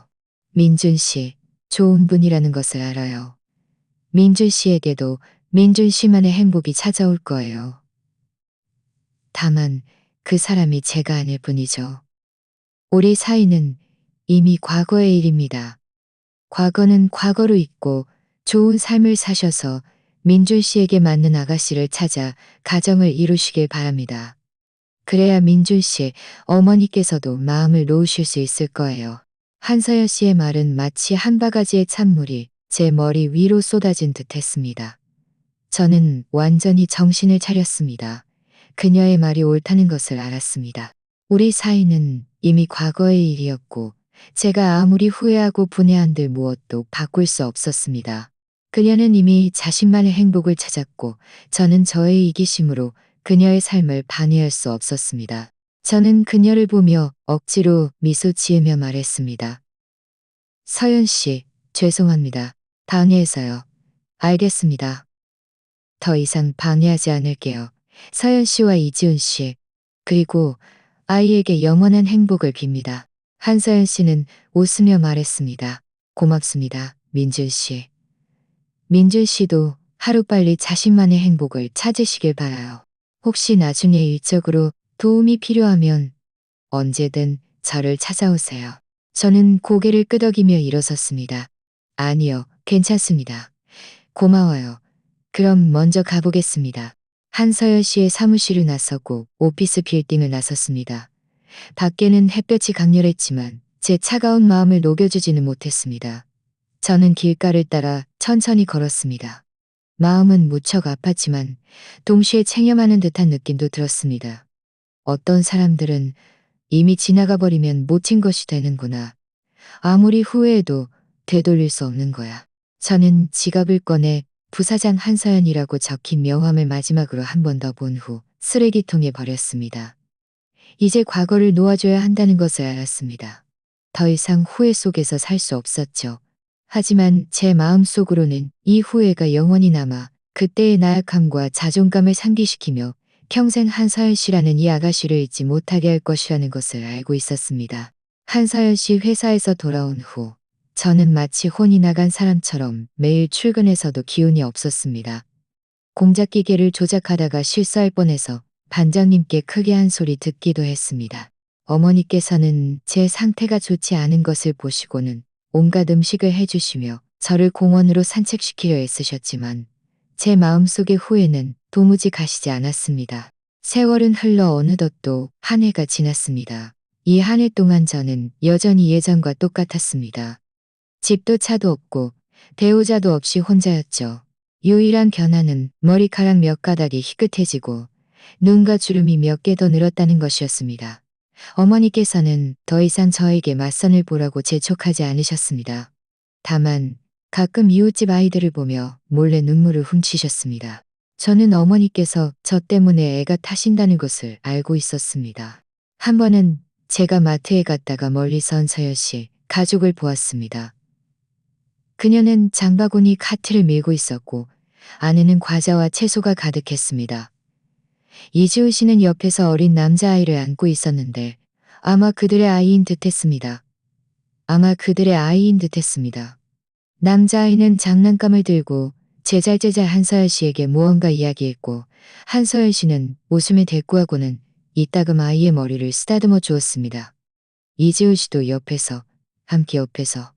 민준 씨, 좋은 분이라는 것을 알아요. 민준 씨에게도 민준 씨만의 행복이 찾아올 거예요. 다만 그 사람이 제가 아닐 뿐이죠. 우리 사이는 이미 과거의 일입니다. 과거는 과거로 있고 좋은 삶을 사셔서 민준 씨에게 맞는 아가씨를 찾아 가정을 이루시길 바랍니다. 그래야 민준 씨 어머니께서도 마음을 놓으실 수 있을 거예요. 한서연 씨의 말은 마치 한 바가지의 찬물이 제 머리 위로 쏟아진 듯 했습니다. 저는 완전히 정신을 차렸습니다. 그녀의 말이 옳다는 것을 알았습니다. 우리 사이는 이미 과거의 일이었고 제가 아무리 후회하고 분해한들 무엇도 바꿀 수 없었습니다. 그녀는 이미 자신만의 행복을 찾았고 저는 저의 이기심으로 그녀의 삶을 방해할 수 없었습니다. 저는 그녀를 보며 억지로 미소 지으며 말했습니다. 서연 씨, 죄송합니다. 방해해서요. 알겠습니다. 더 이상 방해하지 않을게요. 서연 씨와 이지훈 씨, 그리고 아이에게 영원한 행복을 빕니다. 한서연 씨는 웃으며 말했습니다. 고맙습니다, 민준 씨. 민준 씨도 하루빨리 자신만의 행복을 찾으시길 바라요. 혹시 나중에 일적으로 도움이 필요하면 언제든 저를 찾아오세요. 저는 고개를 끄덕이며 일어섰습니다. 아니요, 괜찮습니다. 고마워요. 그럼 먼저 가보겠습니다. 한서연 씨의 사무실을 나서고 오피스 빌딩을 나섰습니다. 밖에는 햇볕이 강렬했지만 제 차가운 마음을 녹여주지는 못했습니다. 저는 길가를 따라 천천히 걸었습니다. 마음은 무척 아팠지만 동시에 체념하는 듯한 느낌도 들었습니다. 어떤 사람들은 이미 지나가 버리면 묻힌 것이 되는구나. 아무리 후회해도 되돌릴 수 없는 거야. 저는 지갑을 꺼내 부사장 한서연이라고 적힌 명함을 마지막으로 한 번 더 본 후 쓰레기통에 버렸습니다. 이제 과거를 놓아줘야 한다는 것을 알았습니다. 더 이상 후회 속에서 살 수 없었죠. 하지만 제 마음속으로는 이 후회가 영원히 남아 그때의 나약함과 자존감을 상기시키며 평생 한서연 씨라는 이 아가씨를 잊지 못하게 할 것이라는 것을 알고 있었습니다. 한서연 씨 회사에서 돌아온 후 저는 마치 혼이 나간 사람처럼 매일 출근해서도 기운이 없었습니다. 공작기계를 조작하다가 실수할 뻔해서 반장님께 크게 한 소리 듣기도 했습니다. 어머니께서는 제 상태가 좋지 않은 것을 보시고는 온갖 음식을 해주시며 저를 공원으로 산책시키려 애쓰셨지만 제 마음속의 후회는 도무지 가시지 않았습니다. 세월은 흘러 어느덧 또 한 해가 지났습니다. 이 한 해 동안 저는 여전히 예전과 똑같았습니다. 집도 차도 없고 배우자도 없이 혼자였죠. 유일한 변화는 머리카락 몇 가닥이 희끗해지고 눈과 주름이 몇 개 더 늘었다는 것이었습니다. 어머니께서는 더 이상 저에게 맞선을 보라고 재촉하지 않으셨습니다. 다만 가끔 이웃집 아이들을 보며 몰래 눈물을 훔치셨습니다. 저는 어머니께서 저 때문에 애가 타신다는 것을 알고 있었습니다. 한 번은 제가 마트에 갔다가 멀리서 서연 씨 가족을 보았습니다. 그녀는 장바구니 카트를 밀고 있었고 안에는 과자와 채소가 가득했습니다. 이지우 씨는 옆에서 어린 남자아이를 안고 있었는데 아마 그들의 아이인 듯했습니다. 남자아이는 장난감을 들고 제잘제잘 한서연 씨에게 무언가 이야기했고 한서연 씨는 웃음에 대꾸하고는 이따금 아이의 머리를 쓰다듬어 주었습니다. 이지우 씨도 옆에서 함께 옆에서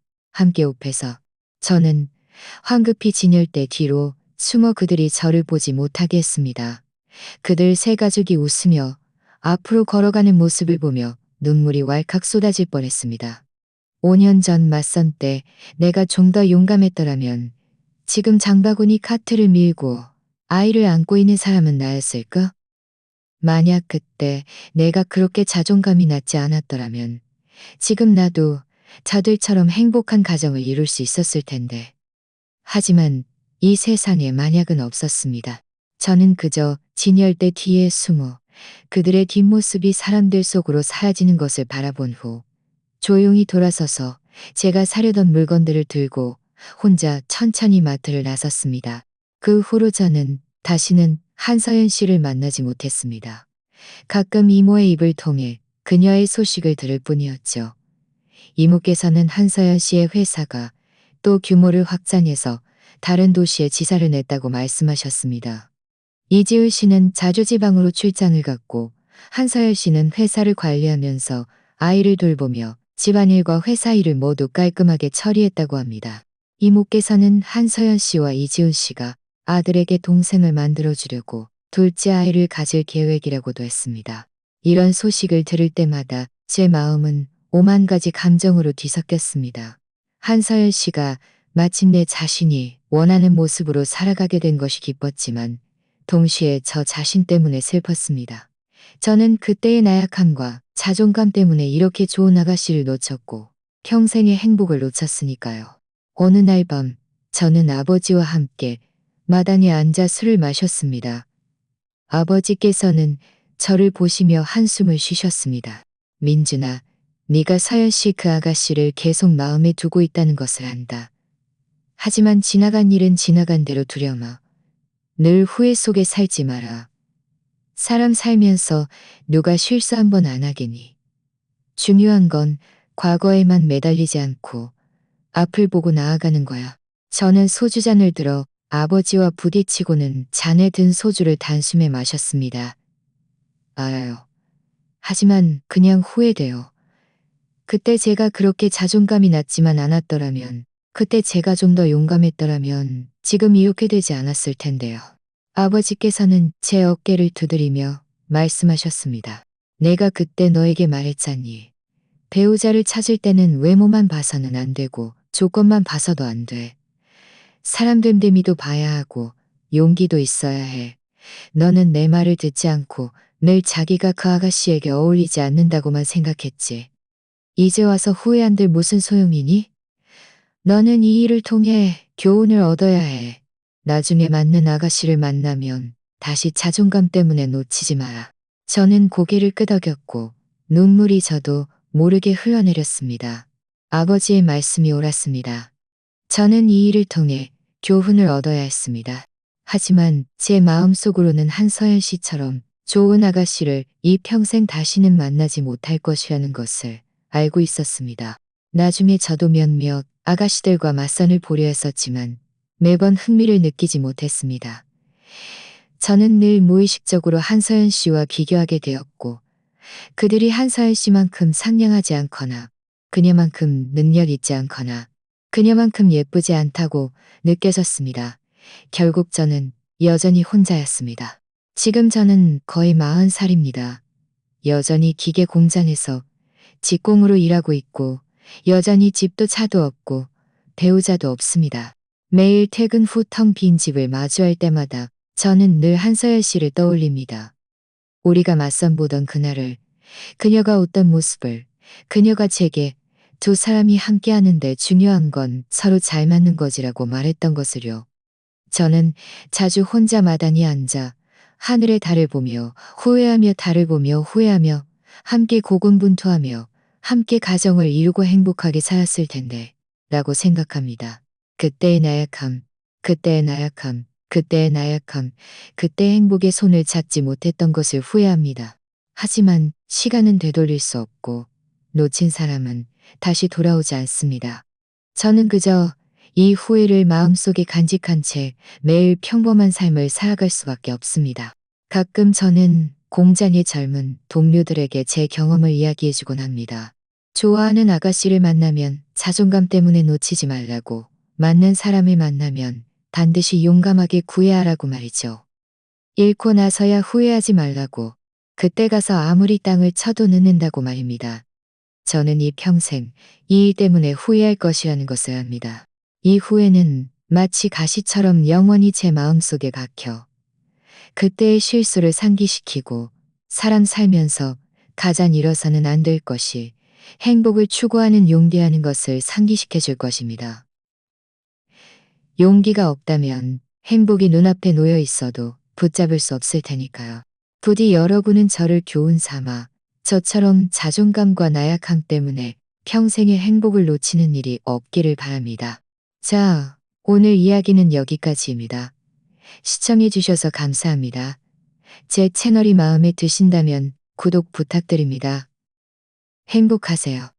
저는 황급히 진열대 뒤로 숨어 그들이 저를 보지 못하게 했습니다. 그들 세 가족이 웃으며 앞으로 걸어가는 모습을 보며 눈물이 왈칵 쏟아질 뻔했습니다. 5년 전 맞선 때 내가 좀 더 용감했더라면 지금 장바구니 카트를 밀고 아이를 안고 있는 사람은 나였을까? 만약 그때 내가 그렇게 자존감이 낮지 않았더라면 지금 나도 저들처럼 행복한 가정을 이룰 수 있었을 텐데. 하지만 이 세상에 만약은 없었습니다. 저는 그저 진열대 뒤에 숨어 그들의 뒷모습이 사람들 속으로 사라지는 것을 바라본 후 조용히 돌아서서 제가 사려던 물건들을 들고 혼자 천천히 마트를 나섰습니다. 그 후로 저는 다시는 한서연 씨를 만나지 못했습니다. 가끔 이모의 입을 통해 그녀의 소식을 들을 뿐이었죠. 이모께서는 한서연 씨의 회사가 또 규모를 확장해서 다른 도시에 지사를 냈다고 말씀하셨습니다. 이지우 씨는 자주 지방으로 출장을 갔고 한서연 씨는 회사를 관리하면서 아이를 돌보며 집안일과 회사 일을 모두 깔끔하게 처리했다고 합니다. 이모께서는 한서연 씨와 이지훈 씨가 아들에게 동생을 만들어주려고 둘째 아이를 가질 계획이라고도 했습니다. 이런 소식을 들을 때마다 제 마음은 오만 가지 감정으로 뒤섞였습니다. 한서연 씨가 마침내 자신이 원하는 모습으로 살아가게 된 것이 기뻤지만 동시에 저 자신 때문에 슬펐습니다. 저는 그때의 나약함과 자존감 때문에 이렇게 좋은 아가씨를 놓쳤고 평생의 행복을 놓쳤으니까요. 어느 날 밤 저는 아버지와 함께 마당에 앉아 술을 마셨습니다. 아버지께서는 저를 보시며 한숨을 쉬셨습니다. 민준아, 네가 서연 씨 그 아가씨를 계속 마음에 두고 있다는 것을 안다. 하지만 지나간 일은 지나간 대로 두려마. 늘 후회 속에 살지 마라. 사람 살면서 누가 실수 한 번 안 하겠니. 중요한 건 과거에만 매달리지 않고 앞을 보고 나아가는 거야. 저는 소주잔을 들어 아버지와 부딪히고는 잔에 든 소주를 단숨에 마셨습니다. 알아요. 하지만 그냥 후회돼요. 그때 제가 그렇게 자존감이 낮지만 않았더라면, 그때 제가 좀 더 용감했더라면 지금 이렇게 되지 않았을 텐데요. 아버지께서는 제 어깨를 두드리며 말씀하셨습니다. 내가 그때 너에게 말했잖니. 배우자를 찾을 때는 외모만 봐서는 안 되고 조건만 봐서도 안 돼. 사람 됨됨이도 봐야 하고 용기도 있어야 해. 너는 내 말을 듣지 않고 늘 자기가 그 아가씨에게 어울리지 않는다고만 생각했지. 이제 와서 후회한들 무슨 소용이니? 너는 이 일을 통해 교훈을 얻어야 해. 나중에 맞는 아가씨를 만나면 다시 자존감 때문에 놓치지 마라. 저는 고개를 끄덕였고 눈물이 저도 모르게 흘러내렸습니다. 아버지의 말씀이 옳았습니다. 저는 이 일을 통해 교훈을 얻어야 했습니다. 하지만 제 마음속으로는 한서연 씨처럼 좋은 아가씨를 이 평생 다시는 만나지 못할 것이라는 것을 알고 있었습니다. 나중에 저도 몇몇 아가씨들과 맞선을 보려 했었지만 매번 흥미를 느끼지 못했습니다. 저는 늘 무의식적으로 한서연 씨와 비교하게 되었고 그들이 한서연 씨만큼 상냥하지 않거나 그녀만큼 능력 있지 않거나 그녀만큼 예쁘지 않다고 느껴졌습니다. 결국 저는 여전히 혼자였습니다. 지금 저는 거의 40살입니다. 여전히 기계 공장에서 직공으로 일하고 있고 여전히 집도 차도 없고 배우자도 없습니다. 매일 퇴근 후 텅 빈 집을 마주할 때마다 저는 늘 한서연 씨를 떠올립니다. 우리가 맞선 보던 그날을, 그녀가 웃던 모습을, 그녀가 제게 두 사람이 함께 하는데 중요한 건 서로 잘 맞는 거지라고 말했던 것을요. 저는 자주 혼자 마당에 앉아 하늘의 달을 보며 후회하며 달을 보며 후회하며 함께 고군분투하며 함께 가정을 이루고 행복하게 살았을 텐데 라고 생각합니다. 그때의 나약함, 그때의 나약함, 그때의 나약함, 그때의 행복의 손을 잡지 못했던 것을 후회합니다. 하지만 시간은 되돌릴 수 없고 놓친 사람은 다시 돌아오지 않습니다. 저는 그저 이 후회를 마음속에 간직한 채 매일 평범한 삶을 살아갈 수밖에 없습니다. 가끔 저는 공장의 젊은 동료들에게 제 경험을 이야기해주곤 합니다. 좋아하는 아가씨를 만나면 자존감 때문에 놓치지 말라고, 맞는 사람을 만나면 반드시 용감하게 구애하라고 말이죠. 잃고 나서야 후회하지 말라고, 그때 가서 아무리 땅을 쳐도 늦는다고 말입니다. 저는 이 평생 이 일 때문에 후회할 것이라는 것을 압니다. 이 후회는 마치 가시처럼 영원히 제 마음속에 박혀 그때의 실수를 상기시키고 사람 살면서 가장 잃어서는 안 될 것이 행복을 추구하는 용기하는 것을 상기시켜 줄 것입니다. 용기가 없다면 행복이 눈앞에 놓여 있어도 붙잡을 수 없을 테니까요. 부디 여러분은 저를 교훈 삼아 저처럼 자존감과 나약함 때문에 평생의 행복을 놓치는 일이 없기를 바랍니다. 자, 오늘 이야기는 여기까지입니다. 시청해 주셔서 감사합니다. 제 채널이 마음에 드신다면 구독 부탁드립니다. 행복하세요.